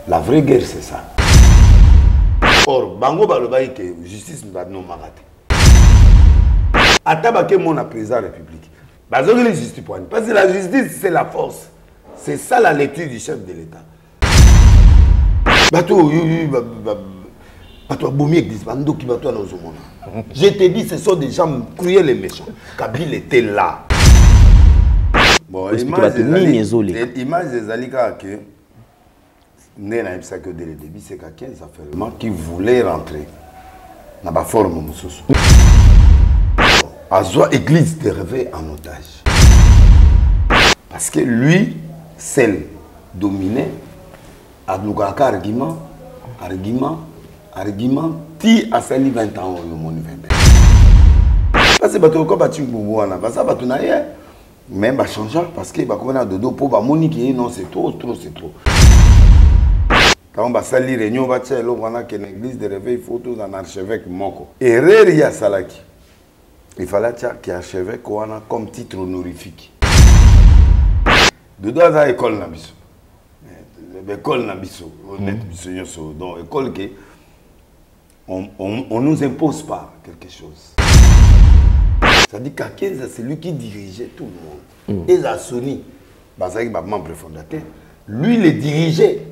La vraie guerre, c'est ça. Or, Bango Balobaï, que justice nous a non maraté. Atabake mon président de la République. Parce que la justice, c'est la force. C'est ça la lecture du chef de l'État. Je te dis, ce sont des gens cruels et méchants. Kabila était là. Bon, l'image des Alika que dès le début, c'est quelqu'un qui voulait rentrer dans la forme de Azwa église de réveil en otage. Parce que lui, seul, dominé, a Lugaka argument, ti a sali 20 ans au monde 20. Parce que bato ko batu boubouana, parce que bato na ye même ba changer parce que ba komena dodo pour ba monique non c'est trop. Quand ba sali réunion ba tchelo wana que l'église de réveil photos en archevêque moko. Erreur ya salaki. Il fallait qu'il y ait archevêque comme titre honorifique. Dodo a école na biso. L'école na biso, honnête biso donc école que on nous impose pas quelque chose. Ça dit qu'à 15 c'est lui qui dirigeait tout le monde. Et à Sony, Bazaki membre fondateur, lui le dirigeait.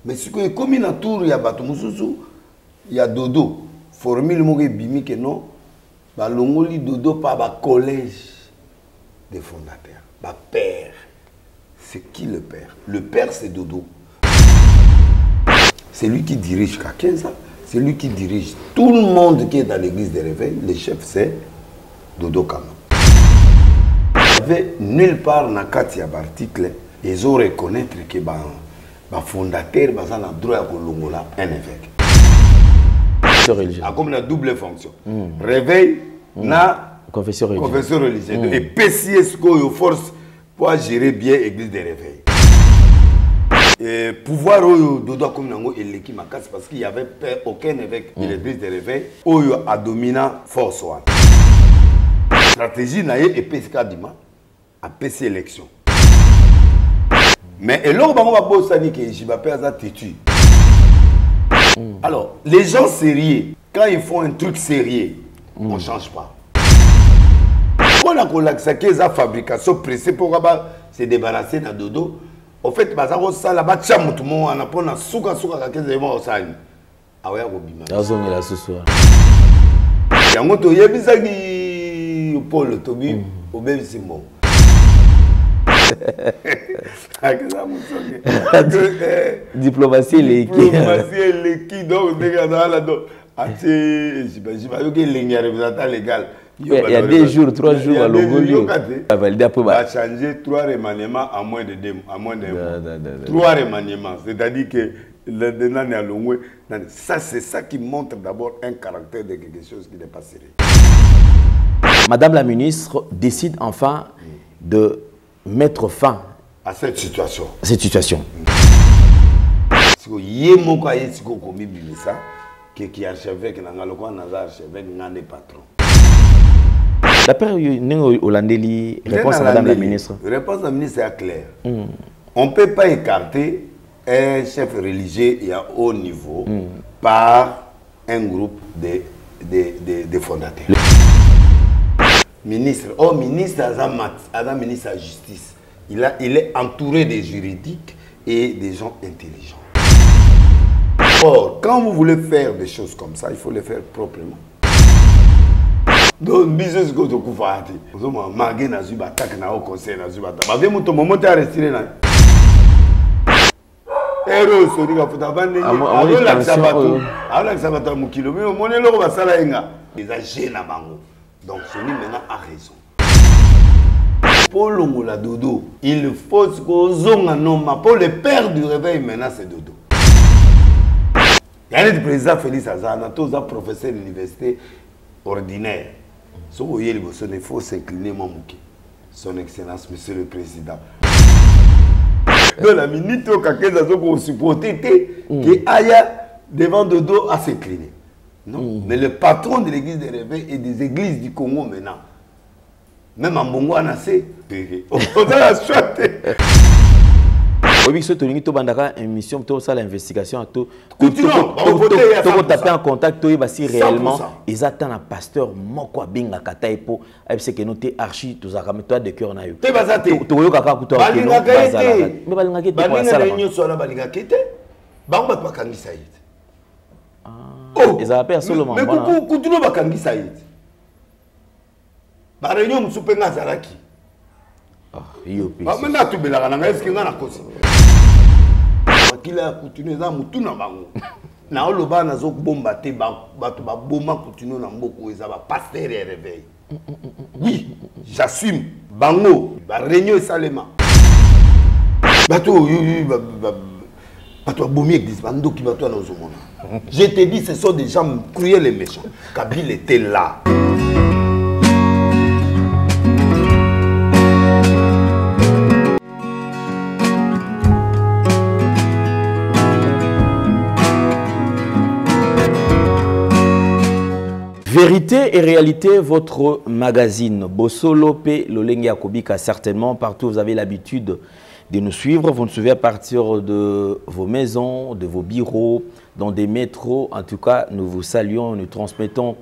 Mais ce que comme il a tour il y a Batumususu, il y a Dodo, formule moge bimi que non, ba longoli Dodo par ba collège des fondateurs, ba père. C'est qui le père? Le père c'est Dodo. C'est lui qui dirige qu'à 15 ans. C'est lui qui dirige tout le monde qui est dans l'église des réveils. Le chef, c'est Dodo Kama. Il n'y avait nulle part dans l'article, ils ont reconnaître que le fondateur a le droit de l'ongola un évêque. Comme la double fonction. Réveil, na confession religieuse. Et PCS, force pour gérer bien l'église des réveils. Et pouvoir dodo comme nango eleki makasi parce qu'il y avait aucun évêque de l'église de réveil oyo a dominant force one. Stratégie naie et PSK dima a PC élection. Mais et là bango ba bosani que Jibape aza têtu. Alors, les gens sérieux quand ils font un truc sérieux, on change pas. On a collacé que la fabrication pressée pour se débarrasser de dodo. En fait, ça la bas tout le monde on a pris un souka à 15 éléments au sali. Ah ouais, on bima. Azongi la ce soir. Yango to yebisaki Paul Tobi obebi simbo. Diplomatie l'équipe donc dégâts là donc. J'imagine que les représentants légal. Il y a 2 jours, 3 jours à Longolio. Il a changé 3 remaniements à moins de 2 mois. 3 remaniements. C'est-à-dire que le ça, c'est ça qui montre d'abord un caractère de quelque chose qui n'est pas sérieux. Madame la ministre décide enfin de mettre fin à cette situation. Qui est archevêque, qui est patron. D'après Olandeli, réponse à Madame la ministre. Réponse à la ministre est claire. On ne peut pas écarter un chef religieux à haut niveau par un groupe de fondateurs. Ministre, ministre ministre de la justice. Il est entouré des juridiques et des gens intelligents. Or, quand vous voulez faire des choses comme ça, il faut les faire proprement. Donc, business go to kufati. Vous avez magé na zuba tak na au conseil na zuba. Ba ve muto momote arrêter na. Ero so diga futa bande. Alo la sabato. Alo la sabato mukilo. Mais mon eloko ba sala enga. Les agents na bango. Donc, celui maintenant a raison. Pour l'ongola dodo, il faut que zonga noma pour le père du réveil maintenant c'est dodo. Il y a le président Félix Azana, tous les professeurs de l'université ordinaire. Il faut s'incliner, son excellence, monsieur le président. Dans la minute où quelqu'un a supporté qu'il aille devant Dodo à s'incliner. Non. Mais le patron de l'église des réveils et des églises du Congo maintenant, même en Bongo, on a assez. On a choisi. Oui, ce tolingi to bandaka émission to ça l'investigation to taper en contact to si réellement ils attendent un pasteur moko binga kata epo c'est que noté archi to za toi de cœur na yo. Te bazate. To yo kaka kuto ke no bazala. Mais balinga ke ba ça la nyo so na balinga ke te. Ba ba bakangisa yit. Oh, ils appellent seulement. Mais kutuno bakangisa yit. Ba réunion musupenga zalaki. Maintenant, tu es là, est-ce qu'il y a un cause? Il a continué à tout na bango. Na oloba na zo bomba te ba bomba continue na mboko ezaba pasteur et réveil. Oui, j'assume. Bango, ba réunion salema. Bato bomi église bando ki bato na ozomona. Je te dis ce sont des gens cruels et méchants. Kabila était là. Vérité et réalité, votre magazine. Bossolo P. Lolenge Akobika, certainement. Partout, vous avez l'habitude de nous suivre. Vous nous suivez à partir de vos maisons, de vos bureaux, dans des métros. En tout cas, nous vous saluons, nous transmettons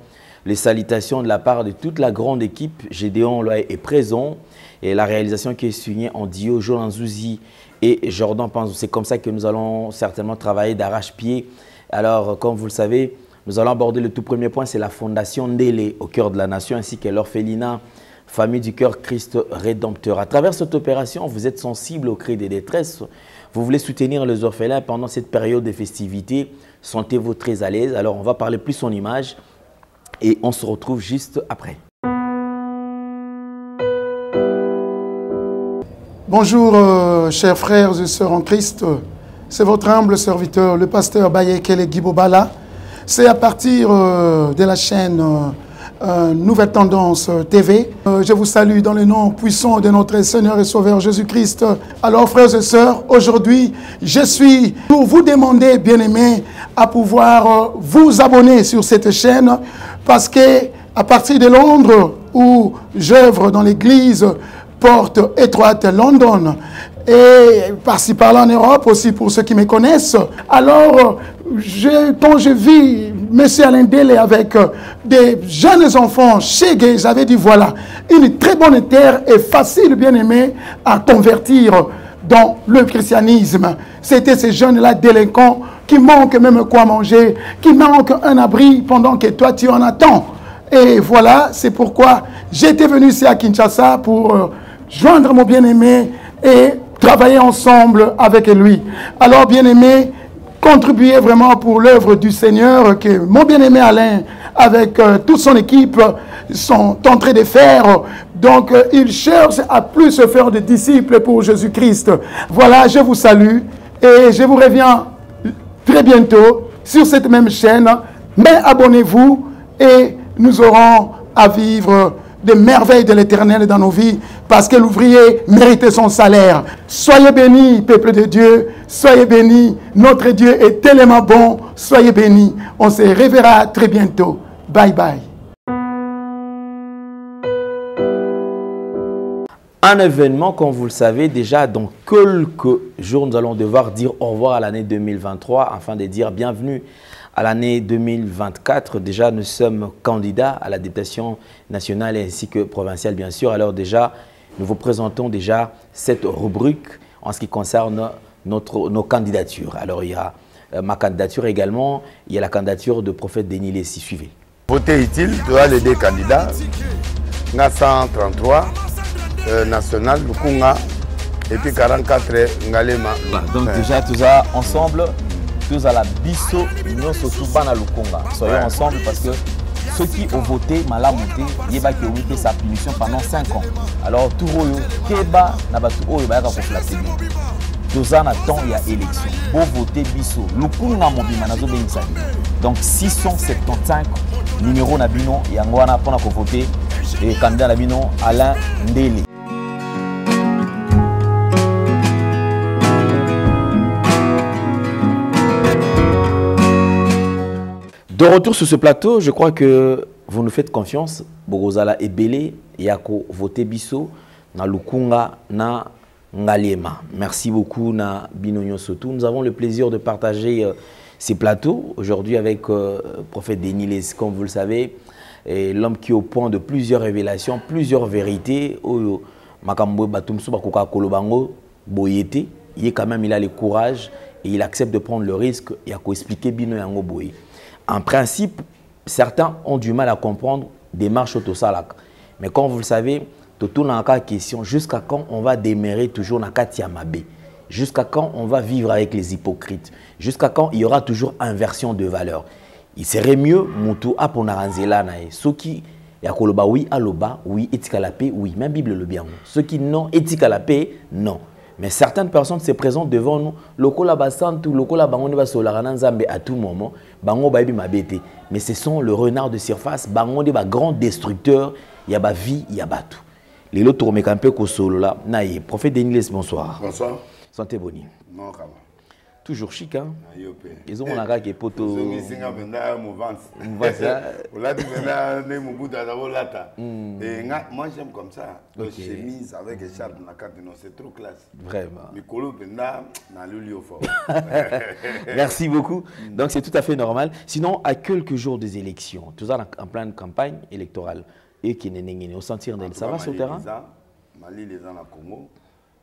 les salutations de la part de toute la grande équipe. Gédéon Loaï est présent. Et la réalisation qui est signée en Dio, Jolan Zouzi et Jordan Panzou. C'est comme ça que nous allons certainement travailler d'arrache-pied. Alors, comme vous le savez, nous allons aborder le tout premier point, c'est la fondation Ndélé au cœur de la nation ainsi que l'orphelinat Famille du Cœur Christ Rédempteur. À travers cette opération, vous êtes sensible au cri des détresses. Vous voulez soutenir les orphelins pendant cette période de festivités. Sentez-vous très à l'aise. Alors, on va parler plus en images et on se retrouve juste après. Bonjour, chers frères et sœurs en Christ. C'est votre humble serviteur, le pasteur Bayekele Guibobala. C'est à partir de la chaîne Nouvelle Tendance TV. Je vous salue dans le nom puissant de notre Seigneur et Sauveur Jésus-Christ. Alors, frères et sœurs, aujourd'hui, je suis pour vous demander, bien-aimés, à pouvoir vous abonner sur cette chaîne parce que à partir de Londres, où j'œuvre dans l'église Porte Étroite London, et par-ci par-là en Europe aussi pour ceux qui me connaissent. Alors, quand je vis M. Alain Ndélé avec des jeunes enfants chez Gay, j'avais dit voilà, une très bonne terre et facile, bien aimé, à convertir dans le christianisme. C'était ces jeunes-là délinquants qui manquent même quoi manger, qui manquent un abri pendant que toi tu en attends. Et voilà, c'est pourquoi j'étais venu ici à Kinshasa pour joindre mon bien-aimé et travailler ensemble avec lui. Alors, bien-aimé, contribuez vraiment pour l'œuvre du Seigneur que mon bien-aimé Alain, avec toute son équipe, sont en train de faire. Donc, il cherche à plus se faire de disciples pour Jésus-Christ. Voilà, je vous salue et je vous reviens très bientôt sur cette même chaîne. Mais abonnez-vous et nous aurons à vivre des merveilles de l'Éternel dans nos vies, parce que l'ouvrier mérite son salaire. Soyez bénis, peuple de Dieu, soyez bénis, notre Dieu est tellement bon, soyez bénis. On se reverra très bientôt. Bye bye. Un événement, comme vous le savez, déjà dans quelques jours, nous allons devoir dire au revoir à l'année 2023, afin de dire bienvenue à l'année 2024. Déjà, nous sommes candidats à la députation nationale ainsi que provinciale, bien sûr. Alors déjà, nous vous présentons déjà cette rubrique en ce qui concerne nos candidatures. Alors, il y a ma candidature également, il y a la candidature de prophète Denis Lessi. Suivez. Voter utile, tu as les deux candidats. On a 133 national, Lukunga, et puis 44 Ngalema. Donc déjà, tout ça ensemble. Tous à la biso, nous surtout bana Lukonga. Soyons ensemble parce que ceux qui ont voté, malamonté, yeba qui ont été sa punition pendant 5 ans. Alors tout royo, keba na batu oyo ba ka flatter. Tous en attend il y a élection. Pour voter biso, Lukonga mobima nazo benisa. Donc 675 numéro na bino yangwana pour na voter et candidat na bino Alain Ndélé. De retour sur ce plateau, je crois que vous nous faites confiance. Bogozala et Belé, Yako voté biso, na Lukunga, na Ngaliema. Merci beaucoup, na Binonyo Sotou. Nous avons le plaisir de partager ces plateaux aujourd'hui avec prophète Denis Les, comme vous le savez, l'homme qui est au point de plusieurs révélations, plusieurs vérités. Makambo Batumso Bakoka Kolobango Boyete, il a le courage et il accepte de prendre le risque et à expliquer Bino Yango Boye. En principe, certains ont du mal à comprendre des marches autosalak. Mais comme vous le savez, tout dans la question, jusqu'à quand on va démarrer toujours dans Katia Mabé? Jusqu'à quand on va vivre avec les hypocrites? Jusqu'à quand il y aura toujours inversion de valeur? Il serait mieux, Moutou, à Ponaranzela, ceux qui Yakoloba, oui, Aloba, oui, éthique à la paix, oui, même Bible le bien. Ceux qui non, éthique à la paix, non. Mais certaines personnes se présentent devant nous, lokola basantu, lokola bango ba solarana nzambe à tout moment, bango ba mabete. Mais ce sont le renard de surface, bango ba grands destructeurs, il y a ba vie, il y a ba tout. Les lots tourment un peu comme solo là. Naïe, prophète Denis, bonsoir. Bonsoir. Santé boni. Non, comment? Toujours chic, hein? Ils ont un gars qui est poteau. Ils ont un mouvance. Moi, j'aime comme ça. Chemise avec écharpe, c'est trop classe. Vraiment. Merci beaucoup. Donc, c'est tout à fait normal. Sinon, à quelques jours des élections, tout ça en pleine campagne électorale, et qui n'est au sentir d'elle, ça va sur le terrain? Mali, les gens à Congo,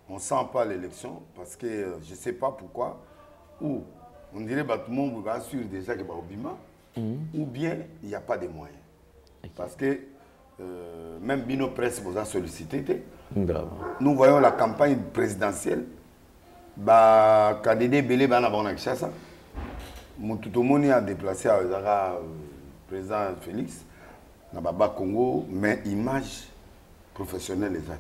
on ne sent pas l'élection parce que je ne sais pas pourquoi. Ou on dirait que tout le monde va assurer déjà qu'il y a un bima, ou bien il n'y a pas de moyens. Okay. Parce que même Bino Presse vous a sollicité. Nous voyons la campagne présidentielle. KDD Belé va en avoir ça. Tout le monde a déplacé à président Félix, dans le Congo, mais image professionnelle les a.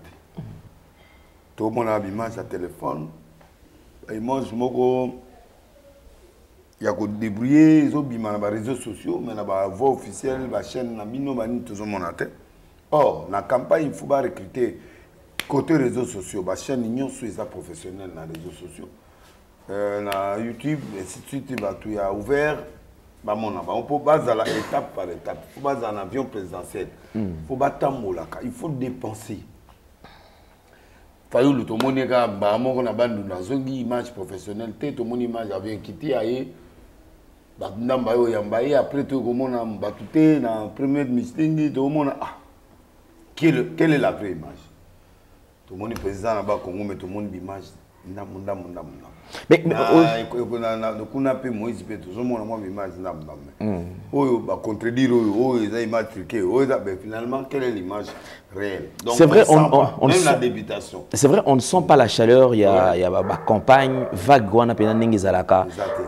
Tout le monde a une image à téléphone. Image il y a des débrouillés, ils ont mis dans les réseaux sociaux, mais dans la voie officielle, la chaîne, tout le monde a tête. Or, dans la campagne, il faut recruter côté réseaux sociaux, la chaîne Union Suisse professionnelle dans les réseaux sociaux. Dans YouTube, ainsi de suite, il y a ouvert. On peut baser étape par étape. Il faut baser un avion présidentiel. Il faut il faut dépenser. Tout le monde a une image professionnelle, tout le monde a une image après tout le monde a battu dans la première meeting, tout le monde a quelle est la vraie image? Tout le monde est président là-bas Congo, mais tout le monde a une image. Mais on a Moïse, tout le monde a une image. Contredire, image truquée. Finalement, quelle est l'image réelle? C'est vrai, même la débutation. C'est vrai, on ne sent pas la chaleur. Il y a la campagne, vague,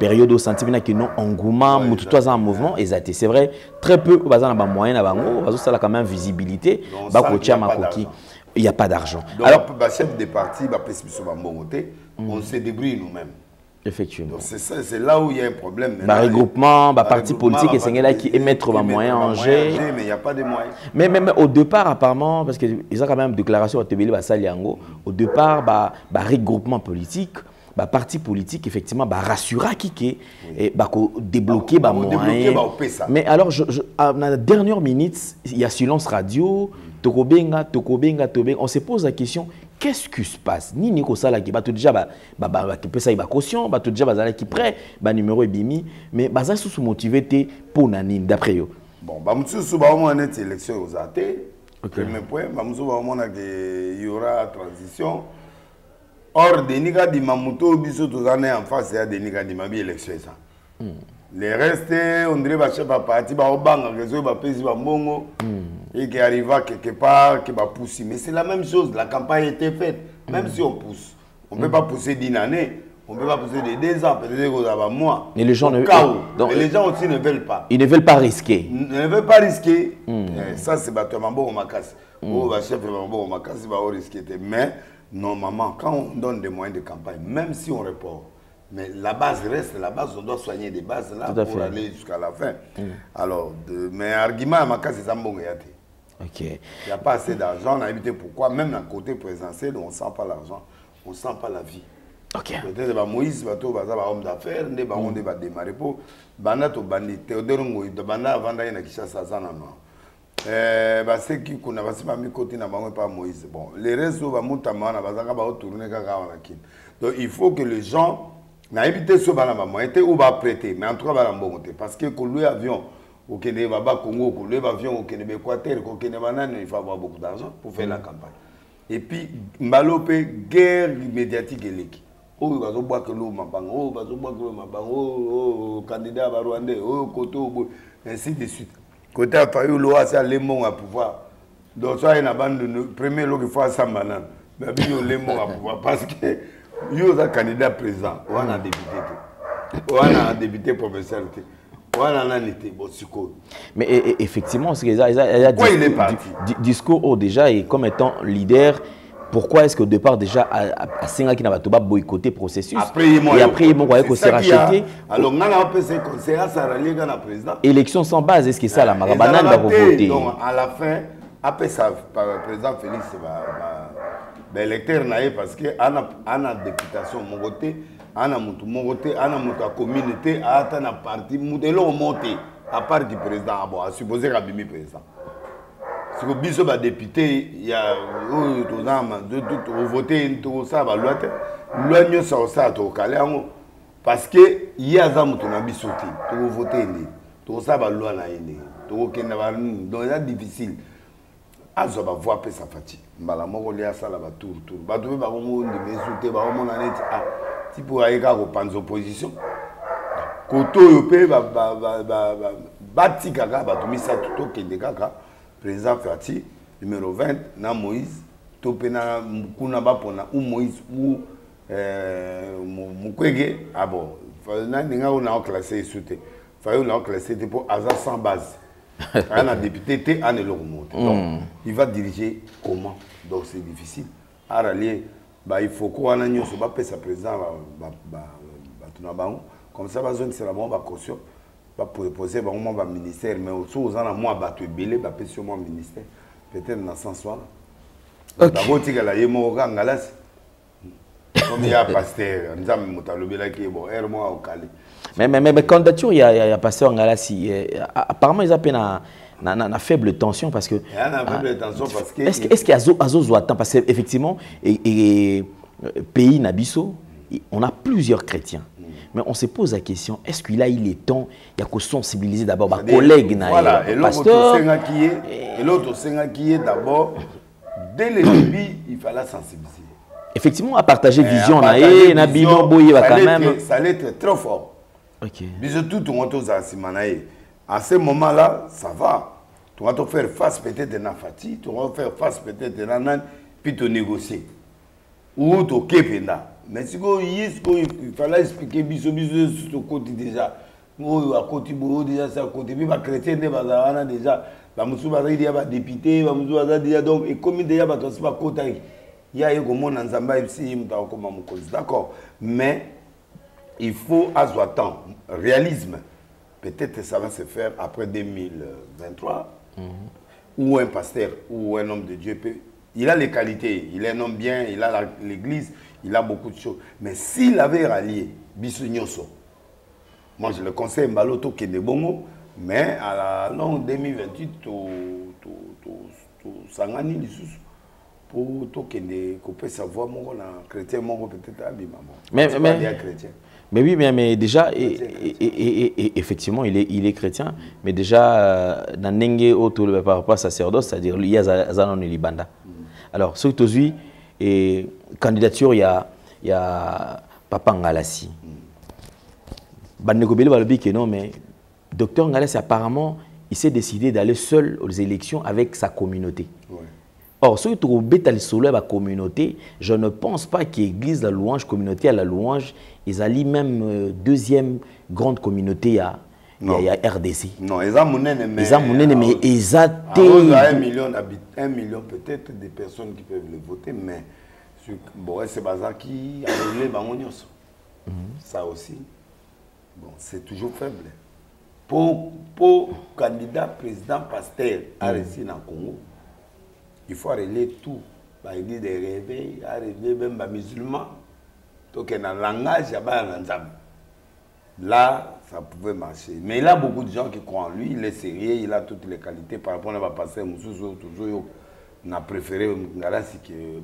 période où sentiment qui non engouement, tout en mouvement. C'est vrai, très peu, moyen, ça a quand même visibilité. Il n'y a pas d'argent. Alors, le chef de parti, on se débrouille nous-mêmes. Effectivement. C'est là où il y a un problème. Le regroupement, le parti politique, c'est là qui émettent les moyens en jeu. Mais il n'y a pas de moyens. Mais même au départ, apparemment, parce qu'ils ont quand même une déclaration à Tebeli Basaliango, au départ, le regroupement politique, le parti politique, effectivement, rassura qui est débloquer les moyens. Mais alors, à la dernière minute, il y a silence radio. On se pose la question, qu'est-ce qui se passe? Ni Nico Sala qui va déjà caution, déjà qui prêt, numéro est bimi, mais ça sous motivé pour Nanine d'après eux. Bon, on a une élection aux athées. Premier point, il y aura transition. Or, Deniga di Mamuto, biso tous années en face, il y a Deniga di Mabi élection ça. Les restes, on dirait que chef parti, au bang, réseau, bongo. Et qui arriva quelque part, qui va pousser. Mais c'est la même chose, la campagne a été faite. Même si on pousse, on ne peut pas pousser d'une année, on ne peut pas pousser de 2 ans, peut-être qu'on a mois. Mais les gens mais les gens aussi ne veulent pas. Ils ne veulent pas risquer. Ils ne veulent pas risquer. Ça, c'est Mambo Omakas. Chef Mambo Omakas, il va risquer. Mais normalement, quand on donne des moyens de campagne, même si on reporte, mais la base reste, la base, on doit soigner des bases là pour aller jusqu'à la fin. Alors, mais argument à Makas, c'est Zambongo Yate. Il n'y a pas assez d'argent, on a évité pourquoi, même dans le côté présidentiel, on ne sent pas l'argent, on ne sent pas la vie. Peut-être que Moïse va être un homme d'affaires, on va démarrer pour Théodore Ngoï, avant d'aller à Kishasa, Ceux qui connaissent pas mes côtés n'a pas Moïse. Bon, les réseaux va monter tourner donc il faut que les gens n'habitent ce banama été ou va prêter mais en tout cas va parce que qu'on louer avion au Kenya va Congo qu'on louer avion au Kenya Équateur qu'on Kenya banane il faut avoir beaucoup d'argent pour faire la campagne et puis mbalope guerre médiatique électrique oh va boire que l'eau mabango oh va boire que l'eau mabango oh candidat va Rwandais oh koto ainsi de suite côté à Fayou l'eau c'est les mots à pouvoir donc ça il y a bande de premier lot qu'il faut à ça banane mais bien les mots à pouvoir parce que yo za candidat président on a député on a député professeur on a nité bosiko mais effectivement c'est il discours déjà et comme étant leader pourquoi est-ce qu'au départ déjà à Senga qui n'a pas boycotté le processus et après il m'a dit se racheter alors on a un ce conseil à Sarali dans président élection sans base est-ce que ça la marabanane va voter donc à la fin après ça président Félix l'électeur naïf parce que ana députation mon côté ana mutu mon côté ana mutu communauté ata na parti mudelo monté à part du président bon à supposer qu'abimi président si vous biso ba député il y a tout nama de voter tout ça va loi nyo ça to calé parce que il y a za mutu na bisoti to voter ni tout ça va loi na ine to kenda ba donc c'est difficile azo ba voir pe sa fati mbala moko lia sala ba tour ba to ba ngo ndi mesuté ba mo na net ah ti pour aika ko panzo opposition koto yo pe ba ti kaka ba to misa to kende kaka président Fati numéro 20 na Moïse to pe na kuna ba pona ou Moïse ou Mukwege ah bon na ninga on a classé souté fa on a classé pour hasard sans base un député en est remonté. Donc, il va diriger comment? Donc, c'est difficile. À rallier, il faut qu'on ait un président comme ça, il va avoir caution. Va proposer un ministère, mais aussi, on a moins battu belé, va passer sur ministère. Peut-être dans ce sens-là. D'abord, il y a des gens comme il y a pasteur, nous avons qui est bon, moi au Cali. Mais candidature, il y a pasteur Ngalassi. Apparemment, ils appellent une faible tension parce que. Il y a une faible tension parce que. Est-ce qu'il y a Azo attend parce qu'effectivement, pays Nabiso, on a plusieurs chrétiens. Mais on se pose la question, est-ce qu'il a eu le temps, il y a que sensibiliser d'abord les collègues, voilà, et l'autre qui est d'abord, dès le début, il fallait sensibiliser. Effectivement, à partager vision, ça allait être trop fort. Ok. À ce moment-là, ça va. Tu vas te faire face peut-être à Nafati, tu vas faire face peut-être à Nan, puis te négocier. Ou tu kependa. Mais si il fallait expliquer biso sur ce côté déjà. À côté déjà c'est à côté. Puis les chrétiens déjà. Il y a des députés, donc et comme déjà pas côté. Il y a d'accord, mais il faut attendre réalisme. Peut-être que ça va se faire après 2023, où un pasteur ou un homme de Dieu peut. Il a les qualités, il est un homme bien, il a l'église, il a beaucoup de choses. Mais s'il avait rallié Bissou, moi je le conseille Mbaloto Kenebongo, mais à la longue 2028, Sangani Lissous. Pour tout qu'on peut savoir mon chrétien mon peut-être mais oui mais déjà effectivement il est chrétien mais déjà dans Nenge autour par rapport à sacerdoce c'est-à-dire il y a Zanon Libanda alors ce que tu dis et candidature il y a Papa Ngalassi Bandeko Bele balobi que non mais docteur Ngalassi apparemment il s'est décidé d'aller seul aux élections avec sa communauté. Ouais. Or, ceux qui trouvent le solo la communauté, je ne pense pas que l'église la louange communauté à la louange, ils allaient même deuxième grande communauté à RDC. Non, ils ont mais ils ont mais ils ont 1 million peut-être de personnes qui peuvent le voter, mais bon, c'est bazar qui a réglé Bangonios. Ça aussi, bon, c'est toujours faible. Pour candidat président pasteur à réussir dans le Congo. Il faut arrêter tout. Il des réveils, arrêter même les musulmans. Donc, il y a un langage, il y a un là, ça pouvait marcher. Mais il a beaucoup de gens qui croient en lui, il est sérieux, il a toutes les qualités. Par rapport à ma passé, toujours, on a préféré Ngalasi que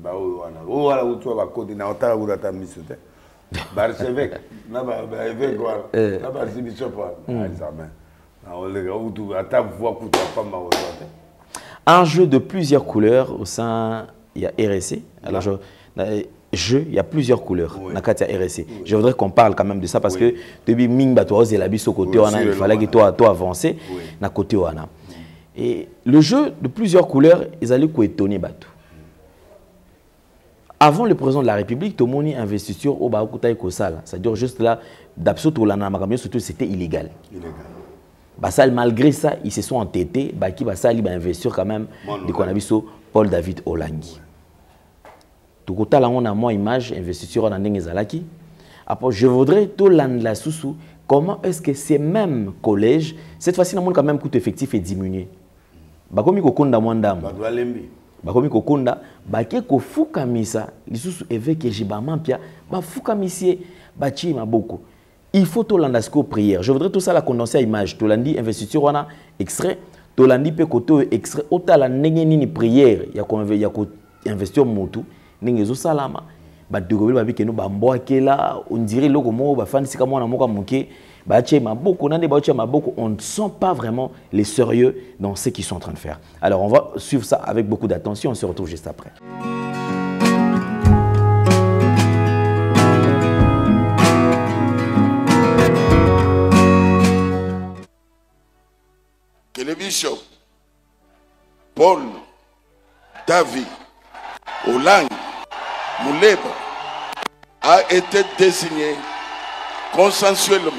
voilà où tu vas côté na otala où tu as mis sur terre. Barchevêque, là évêque quoi, là archbishop un jeu de plusieurs couleurs au sein, il y a RSC. Alors il y a plusieurs couleurs. Oui. RSC. Oui. Je voudrais qu'on parle quand même de ça parce que depuis Mingba, toi, c'est la bise au côté, il fallait que toi avancer na côté wana. Et le jeu de plusieurs couleurs, ils allaient étonner Batou. Avant le président de la République, tout le monde investiture au Baoukouta Kosala. C'est-à-dire juste là, d'absolu, surtout c'était illégal. Bassal, malgré ça, ils se sont entêtés. Baki Bassal, il va investir quand même de Konabiso Paul David Olangi. Tout côté là, on a moins image investiture en Ndengezalaki. Après, je voudrais tout la sous comment est-ce que ces mêmes collèges, cette fois-ci, on a quand même coût effectif est diminué. Bakomi Kokunda Mwandam. Bakomi Kokunda, Bake Kofuka Misa, lisusu évêque Jibama Pia, Bafuka Misie, Bachi Maboko. Il faut Tolandasko prière. Je voudrais tout ça la condenser à image. Tolandi investiture wana extrait, Tolandi pe koto extrait. Otala nengeni prière, ya ko investir motu, nengezo salama. Ba dogobel ba bikeno ba mboakela, on dirait loko mo ba fan sika mwana moka muke, ba che maboko nande ba che maboko, on ne sent pas vraiment les sérieux dans ce qu'ils sont en train de faire. Alors on va suivre ça avec beaucoup d'attention, on se retrouve juste après. Que le bishop Paul David Olangi Mouleba a été désigné consensuellement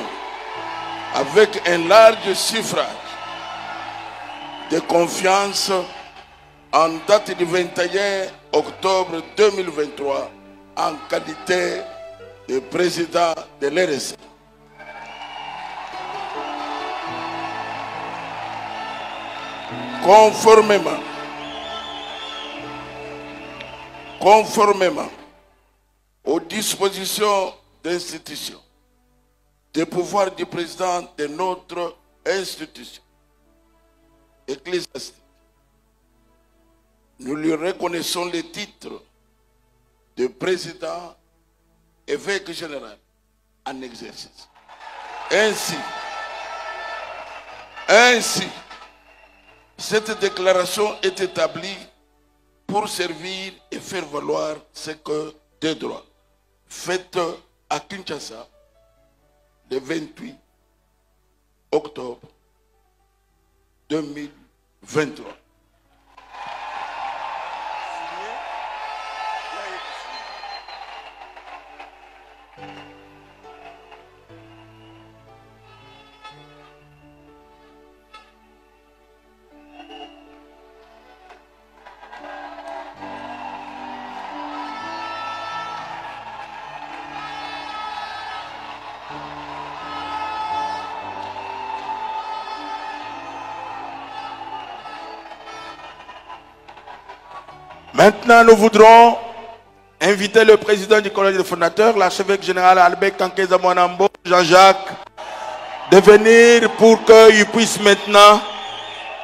avec un large suffrage de confiance en date du 21 octobre 2023 en qualité de président de l'RSC. Conformément aux dispositions d'institution, des pouvoirs du président de notre institution ecclésiastique, nous lui reconnaissons le titre de président évêque général en exercice. Ainsi, cette déclaration est établie pour servir et faire valoir ce que des droits faits à Kinshasa le 28 octobre 2023. Maintenant, nous voudrons inviter le président du collège des fondateurs, l'archevêque général Albert Kankeza Mwanambo, Jean-Jacques, de venir pour qu'il puisse maintenant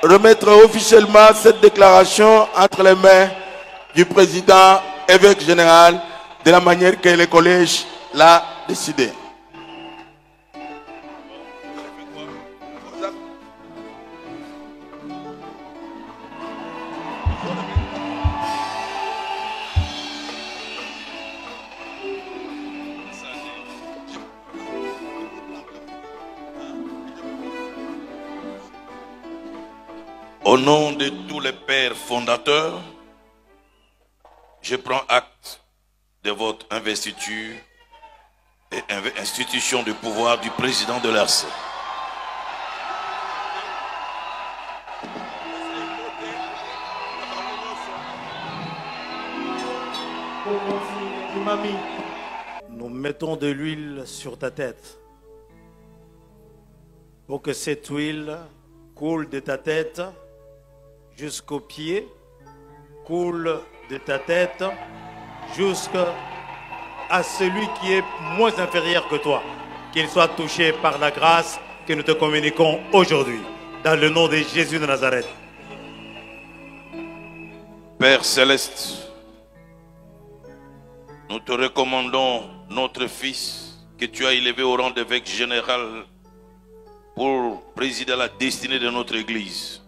remettre officiellement cette déclaration entre les mains du président évêque général de la manière que le collège l'a décidé. Au nom de tous les pères fondateurs, je prends acte de votre investiture et institution du pouvoir du président de l'RC. Nous mettons de l'huile sur ta tête pour que cette huile coule de ta tête jusqu'aux pieds, coule de ta tête jusqu'à celui qui est moins inférieur que toi. qu'ils soient touchés par la grâce que nous te communiquons aujourd'hui. Dans le nom de Jésus de Nazareth. Père Céleste, nous te recommandons notre fils que tu as élevé au rang d'évêque général pour présider la destinée de notre Église.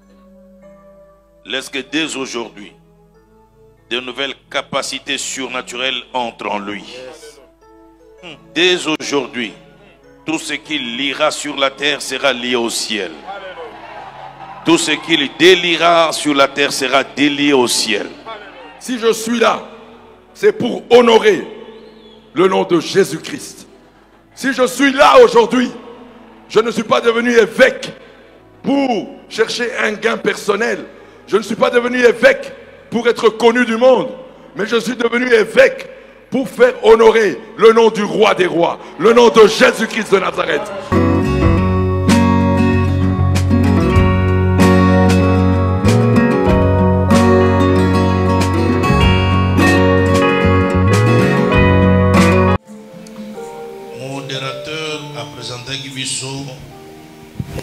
Laisse que dès aujourd'hui, de nouvelles capacités surnaturelles entrent en lui. Dès aujourd'hui, tout ce qu'il lira sur la terre sera lié au ciel. Tout ce qu'il délira sur la terre sera délié au ciel. Si je suis là, c'est pour honorer le nom de Jésus-Christ. Si je suis là aujourd'hui, je ne suis pas devenu évêque pour chercher un gain personnel. Je ne suis pas devenu évêque pour être connu du monde. Mais je suis devenu évêque pour faire honorer le nom du roi des rois, le nom de Jésus-Christ de Nazareth. Modérateur a présenté Gibiso,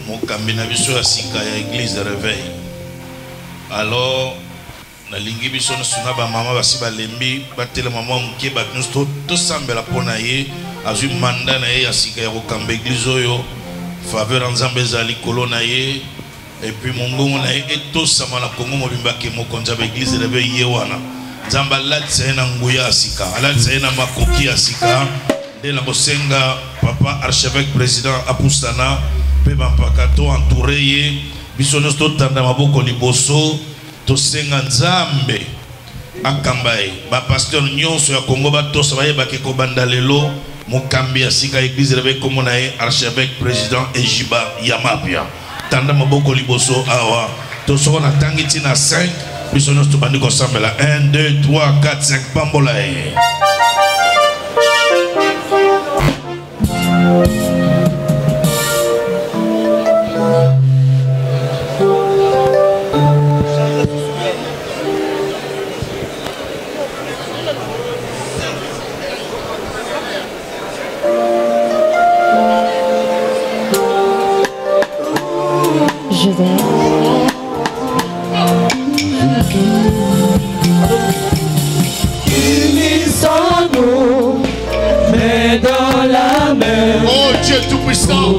mon cambinabiso à Sika, l'église de réveil. Alors, na lingi biso na suna ba mama basi balembi batele mama muke ba nusto to sambela pona ye azui manda na ye ya sika ya kokamba église oyo faveur nzambe ezali kolona ye et puis mongongo na ye etosama na kongo mobimba ke mokonza ba église rebe ye wana nzamba alatisa ye na nguya ya sika alatisa ye na makoki ya sika nde na kosenga papa archevêque président apustana pe bampaka to entouré ye biso nyonso totanda maboko liboso tosenga nzambe akambaye ba pasteur nyonso ya Kongo batosa bayebake kobanda lelo mokambi ya sika église rebe komo na ye archevêque président Ejiba Yamapia tanda maboko liboso awa tosoko na tangi tina 5 biso nyonso tobandi kosambela 1 2 3 4 5 pambola ye. Je vais. Unissons-nous, mais dans la main. Oh Dieu Tout-Puissant,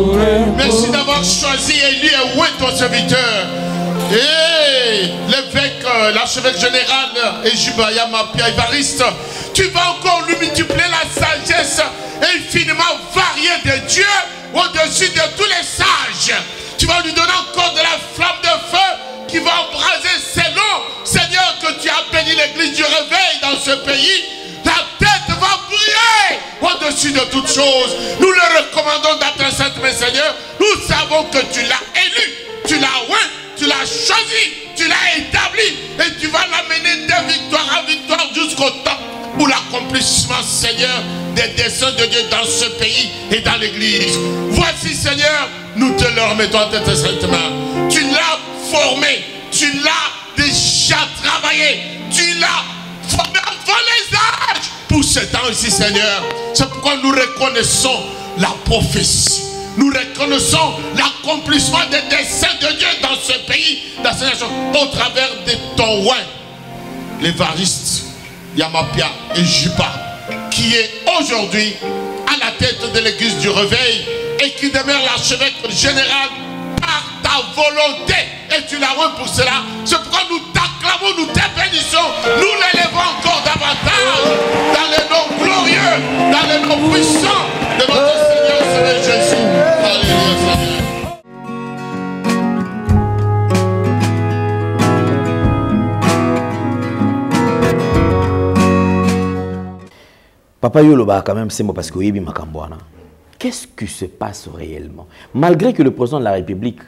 merci d'avoir choisi Élie et Oué, ton serviteur. Et l'évêque, l'archevêque général Ejiba Yamapia Évariste, tu vas encore lui multiplier la sagesse infiniment variée de Dieu au-dessus de tous les sages. Tu vas lui donner encore de la flamme de feu qui va embraser selon, Seigneur, que tu as béni l'église du réveil dans ce pays. Ta tête va briller au-dessus de toutes choses. Nous le recommandons dans ta sainte main, Seigneur. Nous savons que tu l'as élu, tu l'as oint, tu l'as choisi, tu l'as établi et tu vas l'amener de victoire en victoire jusqu'au temps pour l'accomplissement, Seigneur, des desseins de Dieu dans ce pays et dans l'église. Voici, Seigneur, nous te le remettons à tes saintes mains. Tu l'as formé, tu l'as déjà travaillé, tu l'as formé avant les âges pour ce temps ici, Seigneur. C'est pourquoi nous reconnaissons la prophétie. Nous reconnaissons l'accomplissement des desseins de Dieu dans ce pays, dans ces nations, au travers de ton oint, l'Évariste Yamapia Ejiba, qui est aujourd'hui à la tête de l'église du réveil et qui demeure l'archevêque général par ta volonté. Et tu l'as oint pour cela. C'est pourquoi nous t'acclamons, nous te bénissons, nous l'élevons encore davantage dans les noms glorieux, dans les noms puissants de notre Seigneur Jésus. Alléluia, Seigneur. Papa Yoloba, quand même, c'est moi parce que Yebi Makambouana. Qu'est-ce qui se passe réellement? Malgré que le président de la République,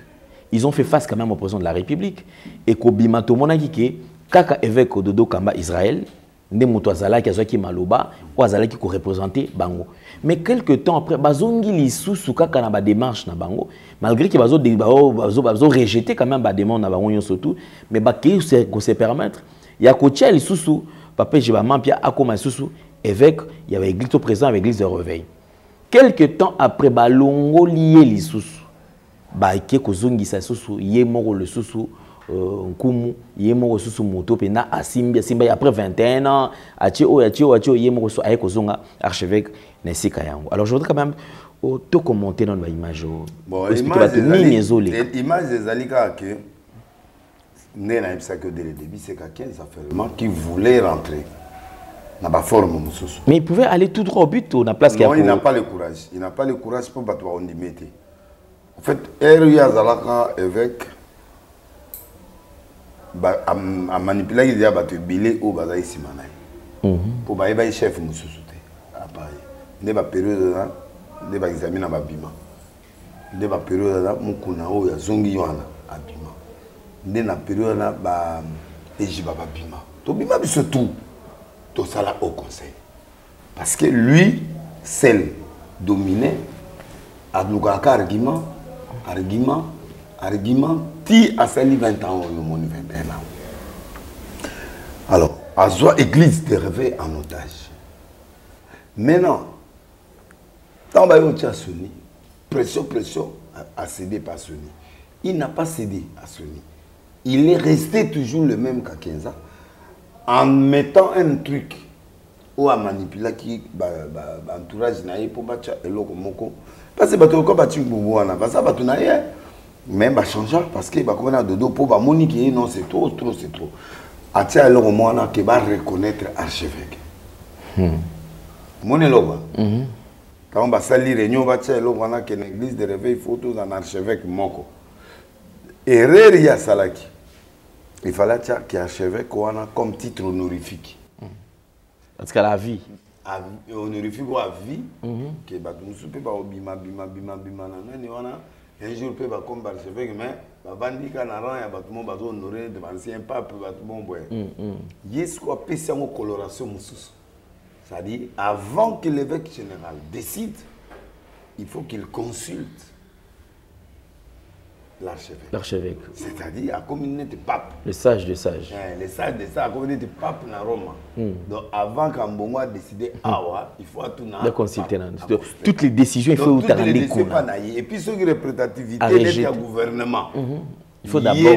ils ont fait face quand même au président de la République, et qu'au Bimato Monagike, Kaka évêque Dodo Kamba Israël, Nemoto Azala qui a qui Maloba, ou Azala qui représentait Bango. Mais quelques temps après, Bazongi Lissou Kaka na ba démarche na Bango, malgré que Bazo rejeté quand même ba demande na Bango surtout, mais ba qui se permettre, il y a Kotia Lissou, Papa Jiba Mampia Akoma Lissou, évêque, il y avait l'église au présent avec l'église de réveil. quelque temps après balongo lié lisusu ba ke kozongisa susu ye moko le susu nkumu ye moko susu moto pena asimba après 21 ans achi ye moko so aye kozonga archevêque na sika yango. Alors je voudrais quand même to commenter dans l'image. Bon, l'image des alika que né na que dès le début c'est quelqu'un qui voulait rentrer. Mais il pouvait aller tout droit au but ou na place qu'il a. Non, il n'a pas le courage. Il n'a pas le courage pour battre on dit mettre. En fait, Eruya Zalaka évêque a manipulé il a battu billet au bazai simana. Pour bailler chef mususuté. À Paris. Ne ba période là, ne ba examiner ba bima. Ne ba période là mukuna o ya zongi yona abima. Ne na période là ba ejiba ba bima. To bima biso tout. Tout ça là au conseil. Parce que lui, seul, dominé, a argument, ti a sali 20 ans, au monde 21 ans. Alors, à soi, église de réveil en otage. Maintenant, tant que a Sony, pression, a cédé par Sony. Il n'a pas cédé à Sony. Il est resté toujours le même qu'à 15 ans. En mettant un truc ou à manipuler qui entourage naïe pour battre et l'autre moko parce que bateau comme battu boubouana parce que bateau naïe même va changer parce que bah comme on a dodo pour bah monique non c'est trop atia l'autre moana qui va reconnaître archevêque mon logo quand on va salir réunion va tirer l'autre moana qui l'église de réveil photos d'un archevêque moko erreur ya salaki. Il fallait qu'il y ait archevêque comme titre honorifique. Parce qu'à la vie. Honorifique ou à vie. Que un jour, peut comme archevêque, mais bandi canaran ya batumo bazo honoré de l'ancien pape batumo boy. Yes quoi spécialement coloration mususu. C'est-à-dire avant que l'évêque général décide, il faut qu'il consulte l'archevêque. C'est-à-dire la communauté pape. Le sage des sages. Le sage des sages, la communauté pape na Rome. Donc avant qu'Ambongo a décidé, il faut tout consulter. Toutes les décisions, il faut où t'as les coups. Et puis ceux qui représentativité du gouvernement. Il faut d'abord